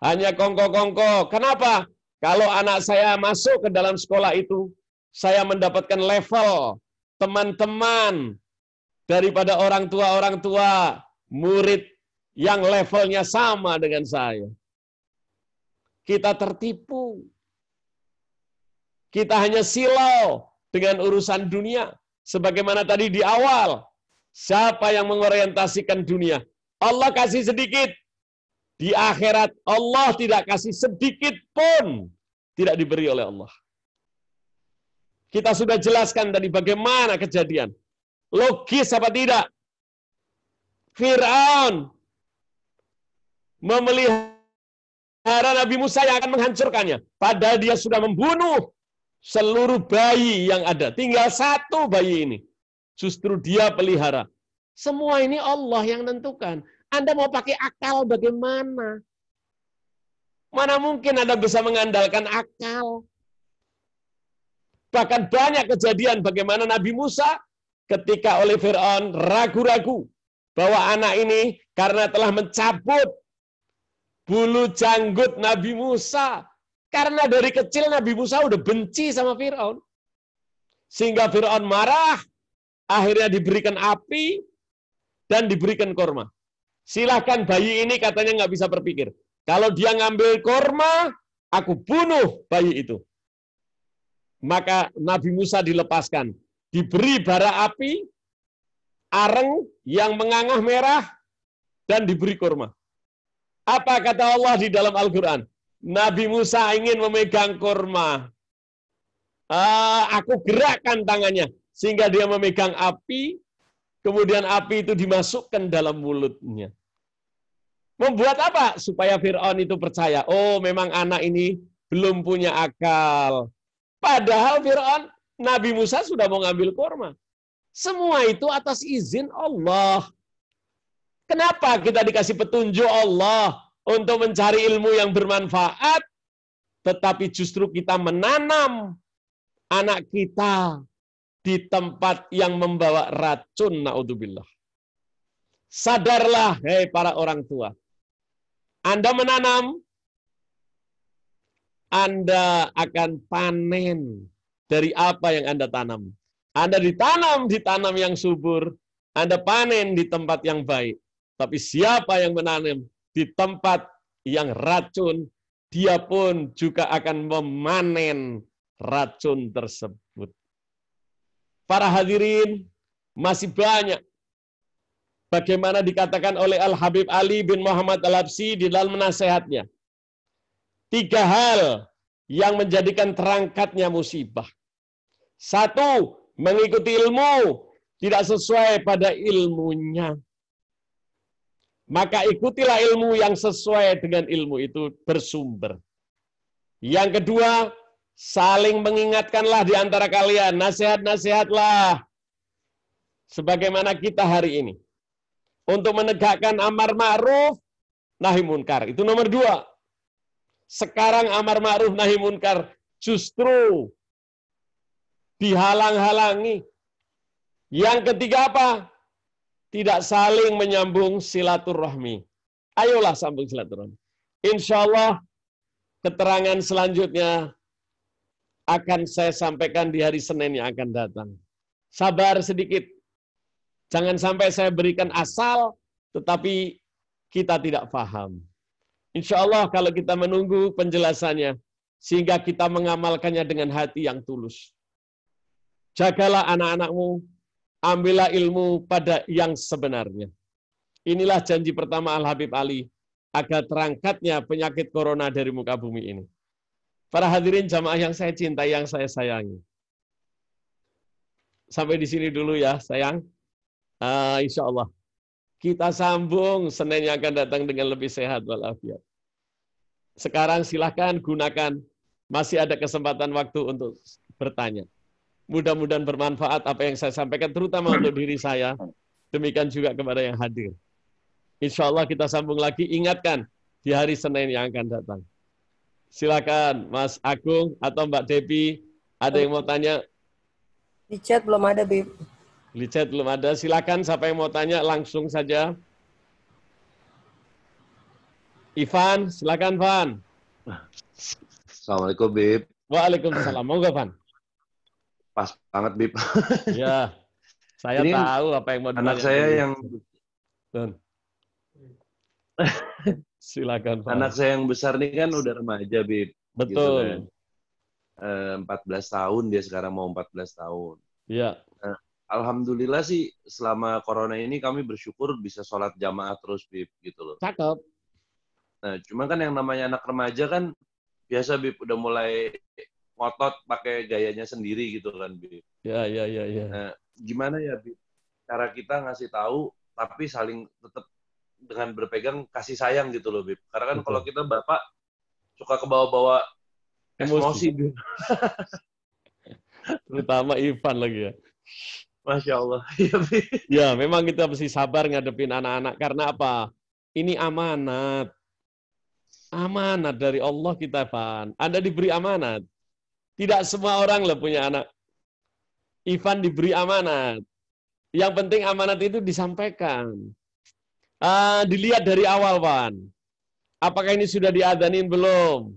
hanya kongko-kongko. Kenapa? Kalau anak saya masuk ke dalam sekolah itu, saya mendapatkan level teman-teman daripada orang tua murid yang levelnya sama dengan saya. Kita tertipu. Kita hanya silau dengan urusan dunia. Sebagaimana tadi di awal, siapa yang mengorientasikan dunia? Allah kasih sedikit. Di akhirat Allah tidak kasih sedikit pun, tidak diberi oleh Allah. Kita sudah jelaskan tadi bagaimana kejadian. Logis apa tidak? Fir'aun memelihara Nabi Musa yang akan menghancurkannya. Padahal dia sudah membunuh seluruh bayi yang ada. Tinggal satu bayi ini. Justru dia pelihara. Semua ini Allah yang tentukan. Anda mau pakai akal bagaimana? Mana mungkin Anda bisa mengandalkan akal? Bahkan banyak kejadian bagaimana Nabi Musa ketika oleh Fir'aun ragu-ragu bahwa anak ini karena telah mencabut bulu janggut Nabi Musa. Karena dari kecil Nabi Musa udah benci sama Fir'aun. Sehingga Fir'aun marah, akhirnya diberikan api dan diberikan korma. Silahkan bayi ini katanya nggak bisa berpikir. Kalau dia ngambil korma, aku bunuh bayi itu. Maka Nabi Musa dilepaskan. Diberi bara api, areng yang mengangah merah, dan diberi korma. Apa kata Allah di dalam Al-Quran? Nabi Musa ingin memegang korma. Aku gerakkan tangannya. Sehingga dia memegang api, kemudian api itu dimasukkan dalam mulutnya. Membuat apa? Supaya Fir'aun itu percaya. Oh, memang anak ini belum punya akal. Padahal Fir'aun, Nabi Musa sudah mau ngambil kurma. Semua itu atas izin Allah. Kenapa kita dikasih petunjuk Allah untuk mencari ilmu yang bermanfaat, tetapi justru kita menanam anak kita di tempat yang membawa racun, naudzubillah. Sadarlah, hei para orang tua. Anda menanam, Anda akan panen dari apa yang Anda tanam. Anda ditanam di tanam yang subur, Anda panen di tempat yang baik. Tapi siapa yang menanam di tempat yang racun, dia pun juga akan memanen racun tersebut. Para hadirin, masih banyak bagaimana dikatakan oleh Al-Habib Ali bin Muhammad Al-Habsyi di dalam nasihatnya. 3 hal yang menjadikan terangkatnya musibah. 1, mengikuti ilmu tidak sesuai pada ilmunya. Maka ikutilah ilmu yang sesuai dengan ilmu itu bersumber. Yang kedua, saling mengingatkanlah di antara kalian, nasihat-nasihatlah. Sebagaimana kita hari ini. Untuk menegakkan amar ma'ruf, nahi munkar. Itu nomor 2. Sekarang amar ma'ruf, nahi munkar justru dihalang-halangi. Yang ketiga apa? Tidak saling menyambung silaturahmi. Ayolah sambung silaturahmi. Insya Allah keterangan selanjutnya akan saya sampaikan di hari Senin yang akan datang. Sabar sedikit. Jangan sampai saya berikan asal, tetapi kita tidak paham. Insya Allah kalau kita menunggu penjelasannya, sehingga kita mengamalkannya dengan hati yang tulus. Jagalah anak-anakmu, ambillah ilmu pada yang sebenarnya. Inilah janji pertama Al-Habib Ali, agar terangkatnya penyakit corona dari muka bumi ini. Para hadirin jamaah yang saya cintai, yang saya sayangi. Sampai di sini dulu ya, sayang. Insya Allah kita sambung Senin yang akan datang dengan lebih sehat walafiat. Sekarang silahkan gunakan, masih ada kesempatan waktu untuk bertanya. Mudah-mudahan bermanfaat apa yang saya sampaikan, terutama untuk diri saya. Demikian juga kepada yang hadir. Insya Allah kita sambung lagi. Ingatkan, di hari Senin yang akan datang. Silakan Mas Agung atau Mbak Depi, ada yang mau tanya? Di chat belum ada, Bib. Di chat belum ada. Silakan siapa yang mau tanya langsung saja. Ivan, silakan Van. Assalamualaikum, Bib. Waalaikumsalam. Monggo Van. Pas banget, Bib. Ya, saya Ini tahu apa yang mau ditanya. Anak saya yang silakan Van. anak saya yang besar nih kan udah remaja, Bib. Betul. Gitu kan. 14 tahun dia sekarang mau 14 tahun. Ya. Alhamdulillah sih selama corona ini kami bersyukur bisa sholat jamaah terus, Bib, gitu loh. Cakep. Nah, cuma kan yang namanya anak remaja kan biasa, Bib, udah mulai ngotot pakai gayanya sendiri gitu kan, Bib. Ya. Nah, gimana ya, Bib? Cara kita ngasih tahu tapi saling tetap dengan berpegang kasih sayang gitu loh, Bib. Karena kan kalau kita bapak suka kebawa-bawa emosi, Bib. Terutama Ivan lagi ya. Masya Allah. Iya, Bib. Ya, memang kita mesti sabar ngadepin anak-anak. Karena apa? Ini amanat. Amanat dari Allah kita, Van. Anda diberi amanat. Tidak semua orang lah punya anak. Ivan diberi amanat. Yang penting amanat itu disampaikan. Dilihat dari awal, Van. Apakah ini sudah diadanin belum?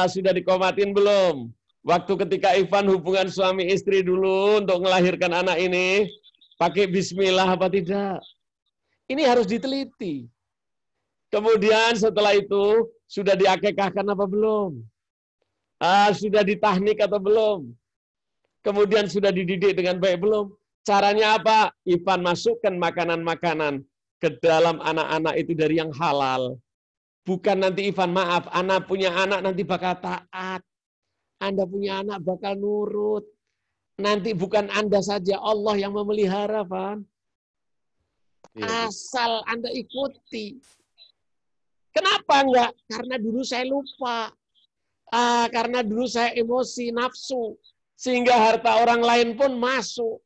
Sudah dikomatin belum? Waktu ketika Ivan hubungan suami istri dulu untuk melahirkan anak ini, pakai bismillah apa tidak? Ini harus diteliti. Kemudian setelah itu, sudah diakekahkan apa belum? Sudah ditahnik atau belum? Kemudian sudah dididik dengan baik belum? Caranya apa? Ivan masukkan makanan-makanan ke dalam anak-anak itu dari yang halal. Bukan nanti Ivan, maaf, anak punya anak nanti bakal taat. Anda punya anak bakal nurut. Nanti bukan Anda saja, Allah yang memelihara, Van. Asal Anda ikuti. Kenapa enggak? Karena dulu saya lupa. Karena dulu saya emosi, nafsu. Sehingga harta orang lain pun masuk.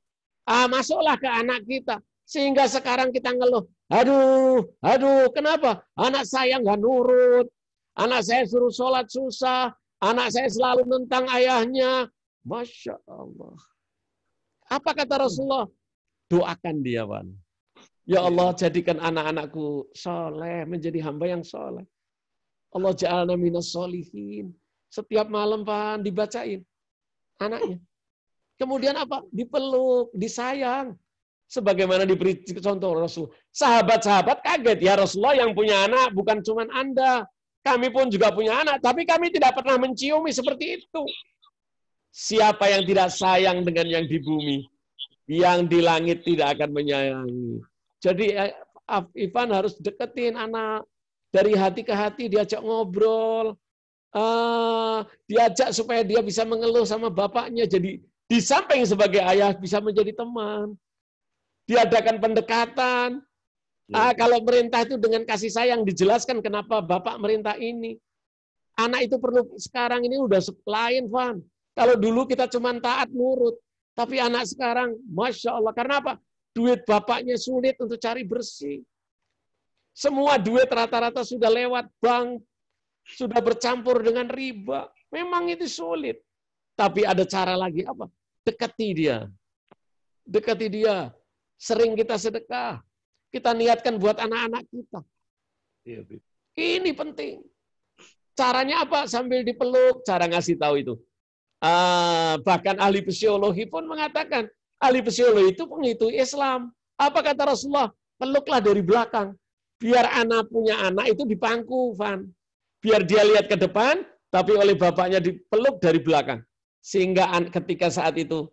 Masuklah ke anak kita. Sehingga sekarang kita ngeluh. Aduh, kenapa? Anak saya nggak nurut. Anak saya suruh sholat susah. Anak saya selalu nentang ayahnya. Masya Allah. Apa kata Rasulullah? Doakan dia, Wan. Ya Allah, jadikan anak-anakku soleh, menjadi hamba yang soleh. Allah ja'alna minas solihin. Setiap malam, Pan, dibacain anaknya. Kemudian apa? Dipeluk, disayang. Sebagaimana diberi contoh Rasul. Sahabat-sahabat kaget, ya Rasulullah yang punya anak bukan cuma Anda. Kami pun juga punya anak, tapi kami tidak pernah menciumi seperti itu. Siapa yang tidak sayang dengan yang di bumi, yang di langit tidak akan menyayangi. Jadi Ivan harus deketin anak. Dari hati ke hati, diajak ngobrol. Diajak supaya dia bisa mengeluh sama bapaknya. Jadi di samping sebagai ayah bisa menjadi teman. Diadakan pendekatan. Kalau merintah itu dengan kasih sayang, dijelaskan kenapa bapak merintah ini. Anak itu perlu sekarang ini udah lain, Van. Kalau dulu kita cuma taat nurut. Tapi anak sekarang, Masya Allah. Karena apa? Duit bapaknya sulit untuk cari bersih. Semua duit rata-rata sudah lewat bank. Sudah bercampur dengan riba. Memang itu sulit. Tapi ada cara lagi apa? Dekati dia. Dekati dia. Sering kita sedekah. Kita niatkan buat anak-anak kita. Ini penting. Caranya apa? Sambil dipeluk. Cara ngasih tahu itu. Bahkan ahli psikologi pun mengatakan, ahli psikologi itu penghitung Islam. Apa kata Rasulullah? Peluklah dari belakang. Biar anak punya anak itu dipangku, Van. Biar dia lihat ke depan, tapi oleh bapaknya dipeluk dari belakang. Sehingga ketika saat itu,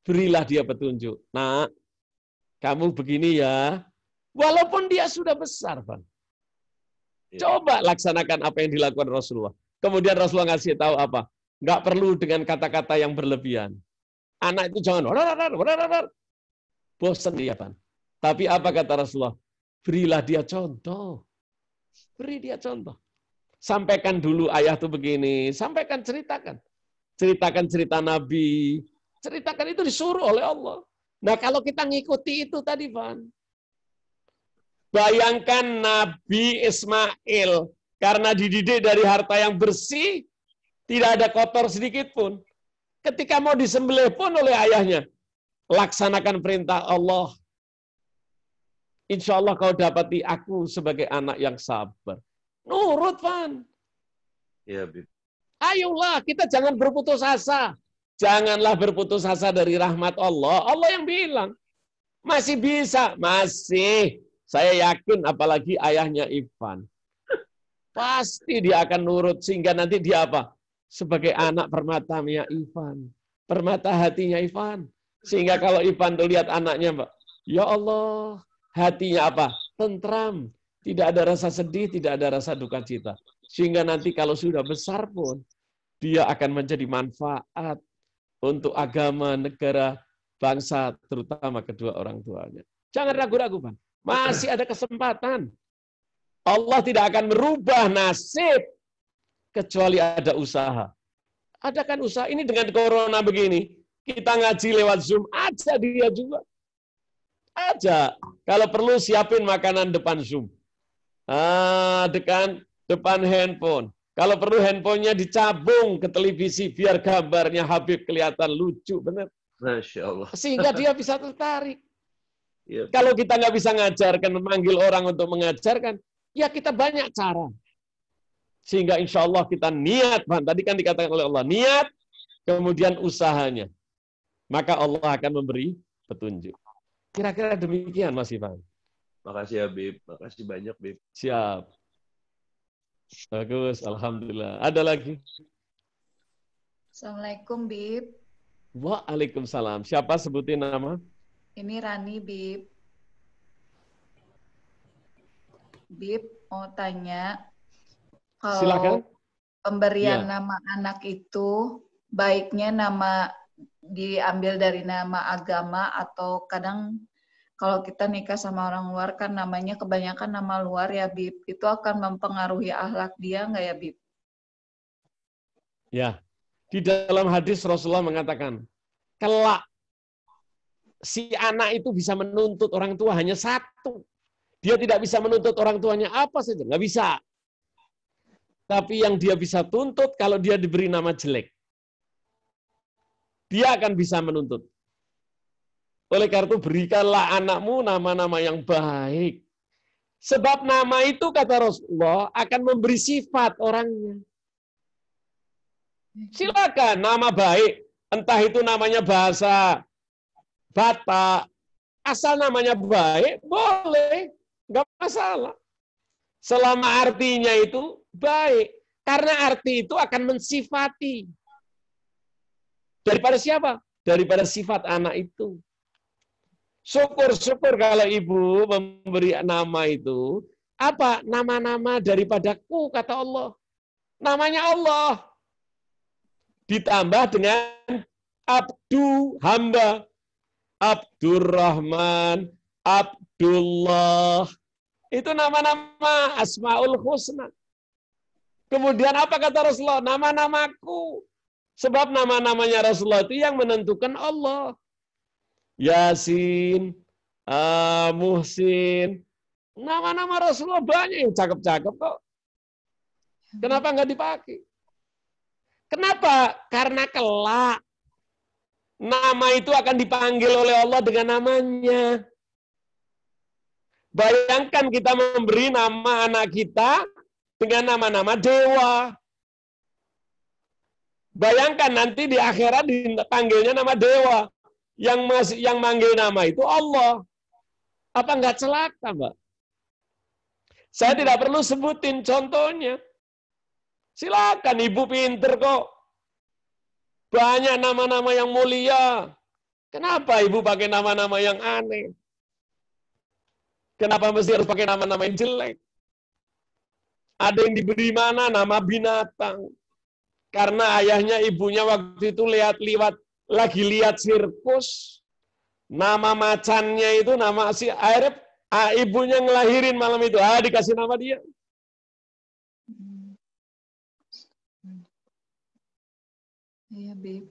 berilah dia petunjuk. Nah, kamu begini ya. Walaupun dia sudah besar, Van. Coba laksanakan apa yang dilakukan Rasulullah. Kemudian Rasulullah ngasih tahu apa? Nggak perlu dengan kata-kata yang berlebihan. Anak itu jangan bosan dia, Van. Tapi apa kata Rasulullah? Berilah dia contoh. Beri dia contoh. Sampaikan dulu ayah tuh begini. Sampaikan, ceritakan. Ceritakan cerita Nabi. Ceritakan itu disuruh oleh Allah. Nah, kalau kita ngikuti itu tadi, Van. Bayangkan Nabi Ismail, karena dididik dari harta yang bersih, tidak ada kotor sedikit pun. Ketika mau disembelih pun oleh ayahnya, laksanakan perintah Allah. Insya Allah kau dapati aku sebagai anak yang sabar. Nurut, Van. Iya, Bib. Ayolah, kita jangan berputus asa. Janganlah berputus asa dari rahmat Allah. Allah yang bilang, masih bisa. Masih. Saya yakin, apalagi ayahnya Ivan. Pasti dia akan nurut, sehingga nanti dia apa? Sebagai anak permatanya Ivan. Permata hatinya Ivan. Sehingga kalau Ivan tuh lihat anaknya, Mbak, ya Allah, hatinya apa? Tentram. Tidak ada rasa sedih, tidak ada rasa duka cita. Sehingga nanti kalau sudah besar pun, dia akan menjadi manfaat untuk agama, negara, bangsa, terutama kedua orang tuanya. Jangan ragu-ragu, Bang. Masih ada kesempatan. Allah tidak akan merubah nasib kecuali ada usaha. Ada kan usaha. Ini dengan corona begini, kita ngaji lewat Zoom, aja dia juga. Aja. Kalau perlu siapin makanan depan Zoom. Depan handphone. Kalau perlu handphonenya dicabung ke televisi biar gambarnya Habib kelihatan lucu, benar. Masya Allah. Sehingga dia bisa tertarik. Ya. Kalau kita nggak bisa ngajarkan, memanggil orang untuk mengajarkan, ya kita banyak cara. Sehingga insya Allah kita niat, Bang. Tadi kan dikatakan oleh Allah, niat, kemudian usahanya. Maka Allah akan memberi petunjuk. Kira-kira demikian, Mas Ivan. Makasih ya, Bib. Makasih banyak, Bib. Siap. Bagus, alhamdulillah. Ada lagi? Assalamualaikum, Bib. Waalaikumsalam. Siapa sebutin nama? Ini Rani, Bib. Bib, mau tanya, kalau Silakan. pemberian Ya. nama anak itu baiknya nama diambil dari nama agama atau kadang kalau kita nikah sama orang luar kan namanya kebanyakan nama luar ya, Bib. Itu akan mempengaruhi akhlak dia nggak ya, Bib? Ya. Di dalam hadis Rasulullah mengatakan, kelak si anak itu bisa menuntut orang tua hanya satu. Dia tidak bisa menuntut orang tuanya apa saja, nggak bisa. Tapi yang dia bisa tuntut kalau dia diberi nama jelek. Dia akan bisa menuntut. Oleh karena itu berikanlah anakmu nama-nama yang baik. Sebab nama itu kata Rasulullah akan memberi sifat orangnya. Silakan nama baik, entah itu namanya bahasa Batak, asal namanya baik boleh, nggak masalah. Selama artinya itu baik, karena arti itu akan mensifati. Daripada siapa? Daripada sifat anak itu. Syukur-syukur kalau ibu memberi nama itu, apa? Nama-nama daripadaku, kata Allah. Namanya Allah. Ditambah dengan Abdu, hamba. Abdurrahman, Abdullah. Itu nama-nama Asmaul Husna. Kemudian apa kata Rasulullah? Nama-namaku. Sebab nama-namanya Rasulullah itu yang menentukan Allah. Yasin, Muhsin. Nama-nama Rasulullah banyak yang cakep-cakep kok. Kenapa nggak dipakai? Kenapa? Karena kelak nama itu akan dipanggil oleh Allah dengan namanya. Bayangkan kita memberi nama anak kita dengan nama-nama dewa. Bayangkan nanti di akhirat dipanggilnya nama dewa. Yang manggil nama itu Allah. Apa nggak celaka, Mbak? Saya tidak perlu sebutin contohnya. Silakan, ibu pinter kok. Banyak nama-nama yang mulia. Kenapa ibu pakai nama-nama yang aneh? Kenapa mesti harus pakai nama-nama yang jelek? Ada yang diberi mana nama binatang. Karena ayahnya ibunya waktu itu lagi lihat sirkus. Nama macannya itu nama si akhirnya ibunya ngelahirin malam itu. Dikasih nama dia. Iya, Bib.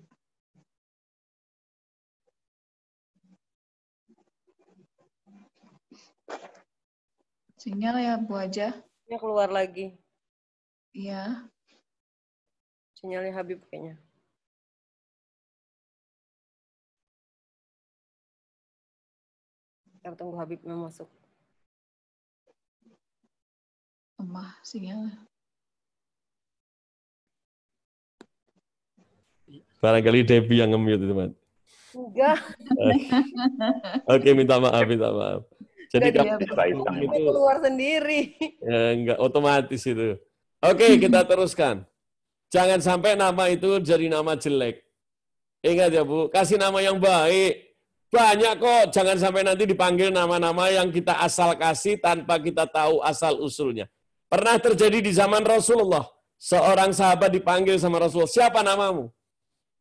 Sinyal ya Bu aja. Ini keluar lagi. Iya. Sinyalnya Habib kayaknya. Kita tunggu Habib masuk. Lemah sinyalnya. Barangkali Debbie yang nge-mute, teman. Enggak. Oke, minta maaf. Jadi Enggak, kalau dia itu keluar sendiri. ya, enggak otomatis itu. Oke, kita teruskan. Jangan sampai nama itu jadi nama jelek. Ingat ya Bu, kasih nama yang baik. Banyak kok, jangan sampai nanti dipanggil nama-nama yang kita asal kasih tanpa kita tahu asal-usulnya. Pernah terjadi di zaman Rasulullah. Seorang sahabat dipanggil sama Rasulullah, siapa namamu?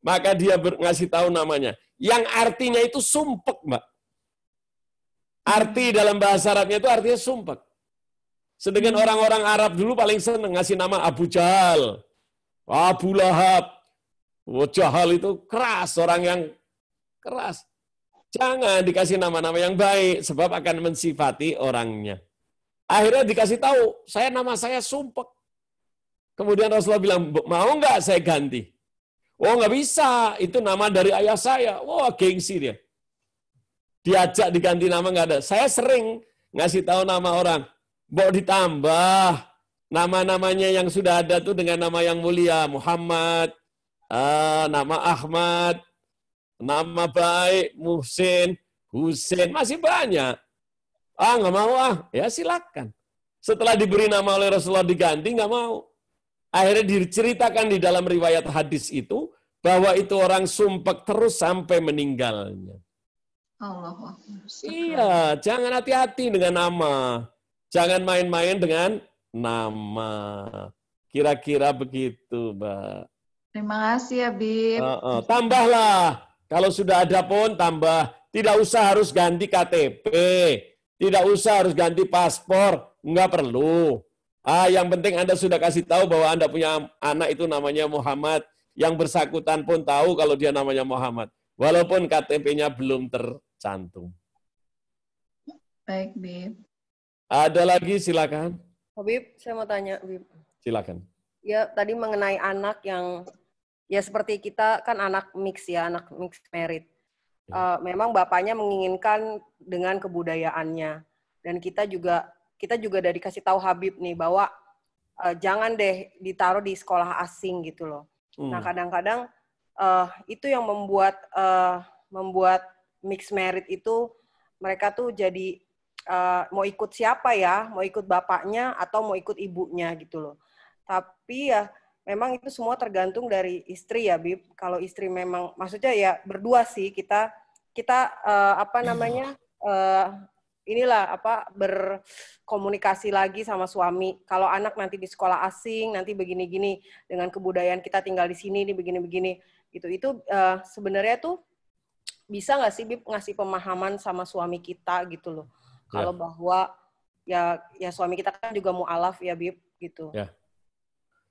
Maka dia ngasih tahu namanya. Yang artinya itu sumpek, Mbak. Arti dalam bahasa Arabnya itu artinya sumpek. Sedangkan orang-orang Arab dulu paling senang ngasih nama Abu Jahal, Abu Lahab. Jahal itu keras, orang yang keras. Jangan dikasih nama-nama yang baik, sebab akan mensifati orangnya. Akhirnya dikasih tahu, nama saya sumpek. Kemudian Rasulullah bilang, mau nggak saya ganti? Oh nggak bisa, itu nama dari ayah saya. Wah gengsi dia. Diajak diganti nama nggak ada. Saya sering ngasih tahu nama orang, mau ditambah nama-namanya yang sudah ada tuh dengan nama yang mulia, Muhammad, nama Ahmad, nama baik, Muhsin, Husain, masih banyak. Nggak mau ya silakan. Setelah diberi nama oleh Rasulullah diganti, nggak mau. Akhirnya diceritakan di dalam riwayat hadis itu, bahwa itu orang sumpek terus sampai meninggalnya. Allah. Iya, jangan hati-hati dengan nama. Jangan main-main dengan nama. Kira-kira begitu, Mbak. Terima kasih ya, Bib. Tambahlah. Kalau sudah ada pun tambah. Tidak usah harus ganti KTP. Tidak usah harus ganti paspor. Enggak perlu. Yang penting Anda sudah kasih tahu bahwa Anda punya anak itu namanya Muhammad. Yang bersangkutan pun tahu kalau dia namanya Muhammad. Walaupun KTP-nya belum tercantum. Baik, Bib. Ada lagi, silakan. Habib, saya mau tanya, Habib. Silakan. Ya, tadi mengenai anak yang, ya seperti kita kan anak mix ya, anak mix married. Memang bapaknya menginginkan dengan kebudayaannya. Dan kita juga dari kasih tahu Habib nih bahwa jangan deh ditaruh di sekolah asing gitu loh. Nah kadang-kadang itu yang membuat mixed married itu mereka tuh jadi mau ikut siapa ya, mau ikut bapaknya atau mau ikut ibunya gitu loh. Tapi ya memang itu semua tergantung dari istri ya, Bib. Kalau istri memang, maksudnya ya berdua sih kita berkomunikasi lagi sama suami. Kalau anak nanti di sekolah asing, nanti begini-gini, dengan kebudayaan kita tinggal di sini, ini begini-begini, gitu. Itu sebenarnya tuh bisa nggak sih, Bib, ngasih pemahaman sama suami kita gitu loh. Kalau bahwa ya suami kita kan juga mu'alaf ya, Bib, gitu. Ya.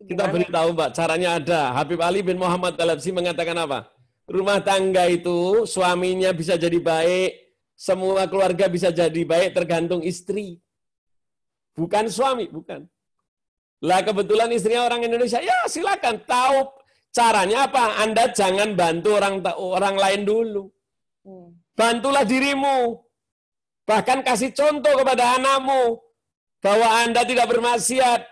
Kita beritahu, Mbak, caranya ada. Habib Ali bin Muhammad Al-Habsyi mengatakan apa? Rumah tangga itu suaminya bisa jadi baik, semua keluarga bisa jadi baik tergantung istri. Bukan suami, bukan. Lah kebetulan istrinya orang Indonesia, ya silakan. Tahu caranya apa? Anda jangan bantu orang lain dulu. Bantulah dirimu. Bahkan kasih contoh kepada anakmu bahwa Anda tidak bermaksiat.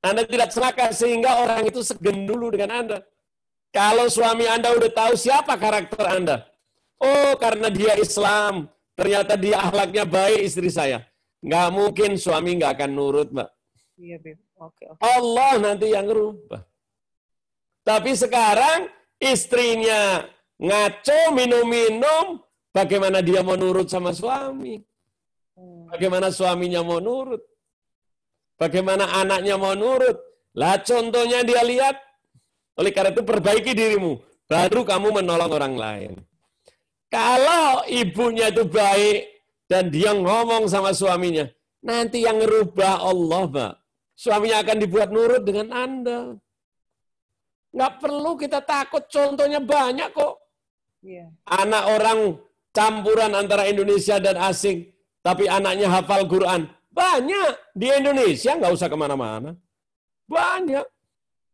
Anda tidak celaka sehingga orang itu segen dulu dengan Anda. Kalau suami Anda udah tahu siapa karakter Anda. Oh, karena dia Islam, ternyata dia akhlaknya baik istri saya. Nggak mungkin suami nggak akan nurut, Mbak. Iya, Bib. Oke. Allah nanti yang ngerubah. Tapi sekarang istrinya ngaco, minum-minum, bagaimana dia mau nurut sama suami? Bagaimana suaminya mau nurut? Bagaimana anaknya mau nurut? Lah contohnya dia lihat. Oleh karena itu perbaiki dirimu. Baru kamu menolong orang lain. Kalau ibunya itu baik dan dia ngomong sama suaminya, nanti yang ngerubah Allah, Mbak. Suaminya akan dibuat nurut dengan Anda. Nggak perlu kita takut, contohnya banyak kok. Yeah. Anak orang campuran antara Indonesia dan asing, tapi anaknya hafal Quran. Banyak. Di Indonesia nggak usah kemana-mana. Banyak.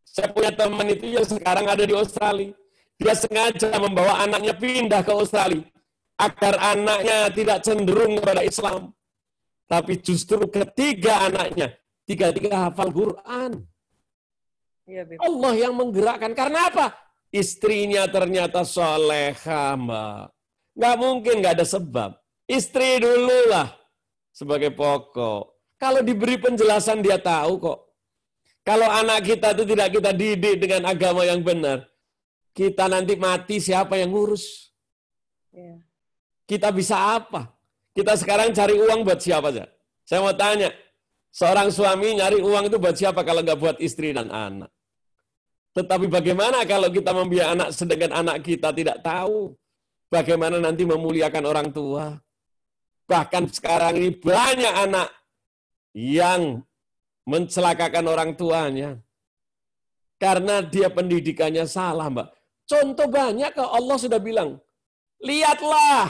Saya punya teman itu yang sekarang ada di Australia. Dia sengaja membawa anaknya pindah ke Australia. Agar anaknya tidak cenderung kepada Islam. Tapi justru ketiga anaknya, tiga-tiga hafal Quran. Iya, Bib. Allah yang menggerakkan. Karena apa? Istrinya ternyata solehah, Mbak. Nggak mungkin nggak ada sebab. Istri dulu lah sebagai pokok. Kalau diberi penjelasan dia tahu kok. Kalau anak kita itu tidak kita didik dengan agama yang benar, kita nanti mati siapa yang ngurus? Iya. Kita bisa apa? Kita sekarang cari uang buat siapa saja? Saya mau tanya, seorang suami nyari uang itu buat siapa kalau nggak buat istri dan anak? Tetapi bagaimana kalau kita membiayai anak sedangkan anak kita tidak tahu bagaimana nanti memuliakan orang tua? Bahkan sekarang ini banyak anak yang mencelakakan orang tuanya karena dia pendidikannya salah, Mbak. Contoh banyak kok, Allah sudah bilang, lihatlah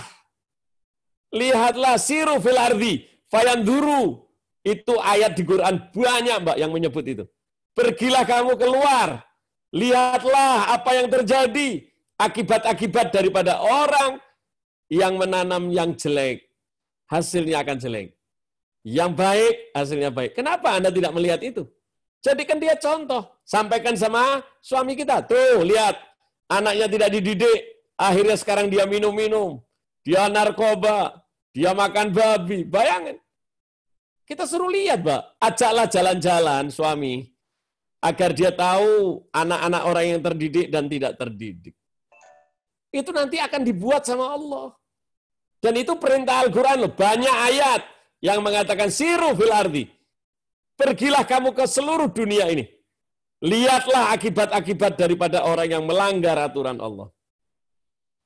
siru fil ardi fayanduru. Itu ayat di Quran banyak, Mbak, yang menyebut itu. Pergilah kamu keluar, lihatlah apa yang terjadi, akibat-akibat daripada orang yang menanam yang jelek, hasilnya akan jelek. Yang baik, hasilnya baik. Kenapa Anda tidak melihat itu? Jadikan dia contoh. Sampaikan sama suami kita. Tuh, lihat. Anaknya tidak dididik. Akhirnya sekarang dia minum-minum. Dia narkoba. Dia makan babi. Bayangin. Kita suruh lihat, Mbak. Ajaklah jalan-jalan suami. Agar dia tahu anak-anak orang yang terdidik dan tidak terdidik. Itu nanti akan dibuat sama Allah. Dan itu perintah Al-Quran loh. Banyak ayat yang mengatakan siru fil ardi. Pergilah kamu ke seluruh dunia ini. Lihatlah akibat-akibat daripada orang yang melanggar aturan Allah.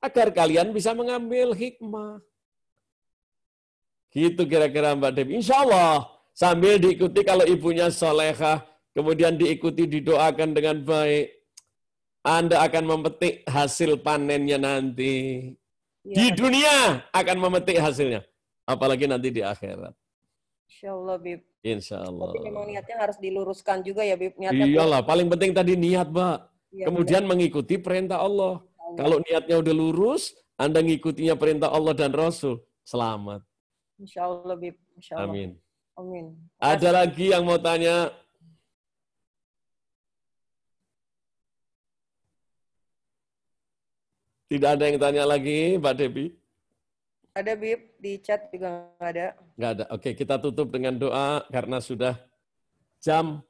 Agar kalian bisa mengambil hikmah. Gitu kira-kira Mbak Devi. Insya Allah sambil diikuti kalau ibunya solehah, kemudian diikuti didoakan dengan baik, Anda akan memetik hasil panennya nanti. Iya. Di dunia akan memetik hasilnya. Apalagi nanti di akhirat. Insya Allah, Bib. Insya Allah. Tapi memang niatnya harus diluruskan juga ya, Bib. Niatnya Iyalah, paling penting tadi niat, Mbak. Iya, Kemudian mengikuti perintah Allah. Kalau niatnya udah lurus, Anda ngikutinya perintah Allah dan Rasul, selamat. Insya Allah, Bib. Insya Allah. Amin. Amin. Ada lagi yang mau tanya? Tidak ada yang tanya lagi, Mbak Devi? Ada, Bib. Di chat juga nggak ada. Nggak ada. Oke, kita tutup dengan doa karena sudah jam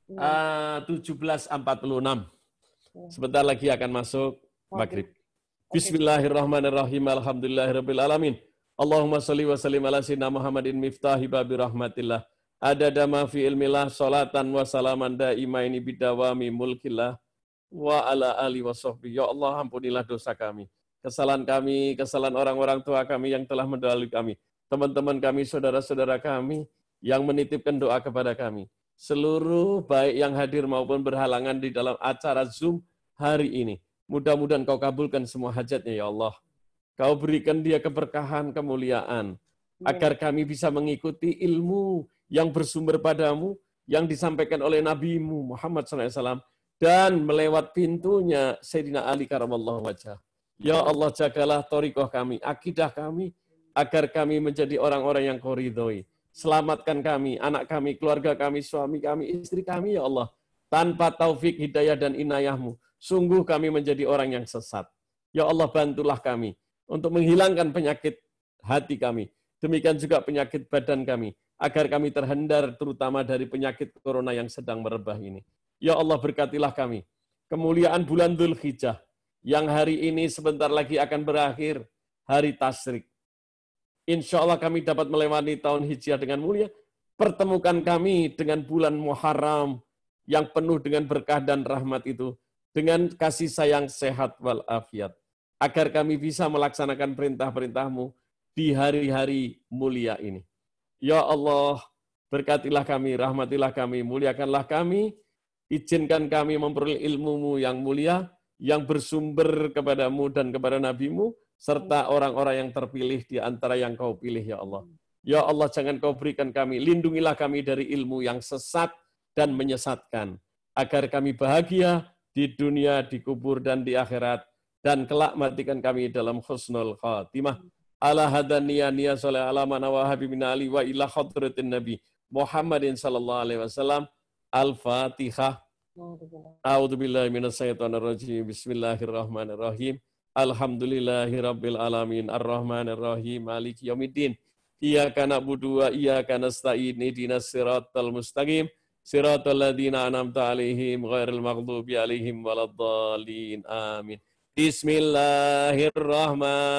17.46. Sebentar lagi akan masuk maghrib. Bismillahirrahmanirrahim. Alhamdulillahirabbil alamin. Allahumma shalli wa sallim ala sayyidina Muhammadin miftahi babi rahmatillah. Adada ma fi ilmillah salatan wa salaman daimaini bidawami mulkillah wa ala ali wa sahbihi. Ya Allah, ampunilah dosa kami, kesalahan kami, kesalahan orang-orang tua kami yang telah mendahului kami, teman-teman kami, saudara-saudara kami yang menitipkan doa kepada kami. Seluruh baik yang hadir maupun berhalangan di dalam acara Zoom hari ini. Mudah-mudahan Kau kabulkan semua hajatnya, ya Allah. Kau berikan dia keberkahan, kemuliaan, agar kami bisa mengikuti ilmu yang bersumber padamu, yang disampaikan oleh Nabi-Mu Muhammad SAW, dan melewat pintunya Sayyidina Ali karamallahu wajhah. Ya Allah, jagalah thariqah kami, akidah kami, agar kami menjadi orang-orang yang Kau ridhoi. Selamatkan kami, anak kami, keluarga kami, suami kami, istri kami, ya Allah. Tanpa taufik, hidayah, dan inayah-Mu, sungguh kami menjadi orang yang sesat. Ya Allah, bantulah kami untuk menghilangkan penyakit hati kami. Demikian juga penyakit badan kami, agar kami terhindar terutama dari penyakit corona yang sedang merebah ini. Ya Allah, berkatilah kami. Kemuliaan bulan Dzulhijjah, yang hari ini sebentar lagi akan berakhir, hari Tasyrik. Insya Allah kami dapat melewati tahun Hijriah dengan mulia. Pertemukan kami dengan bulan Muharram yang penuh dengan berkah dan rahmat itu, dengan kasih sayang, sehat walafiat, agar kami bisa melaksanakan perintah-perintah-Mu di hari-hari mulia ini. Ya Allah, berkatilah kami, rahmatilah kami, muliakanlah kami, izinkan kami memperoleh ilmu-Mu yang mulia, yang bersumber kepada-Mu dan kepada Nabi-Mu, serta orang-orang yang terpilih di antara yang Kau pilih, ya Allah. Ya Allah, jangan kau berikan kami, lindungilah kami dari ilmu yang sesat dan menyesatkan, agar kami bahagia di dunia, di kubur, dan di akhirat, dan kelak matikan kami dalam husnul khatimah. Ala hadaniya niya soleh ala mana wa habibina ali wa ila khadratin nabi Muhammadin sallallahu alaihi wasallam. Al-Fatihah. A'udzubillahi minasyaitonirrajim. Bismillahirrahmanirrahim. Alhamdulillahirabbil alamin arrahmanir rahim maliki yaumiddin. Iyyaka na'budu wa iyyaka nasta'in ihdinas siratal mustaqim siratal ladzina an'amta 'alaihim ghairil maghdubi 'alaihim waladdallin. Amin. Bismillahirrahmanirrahim.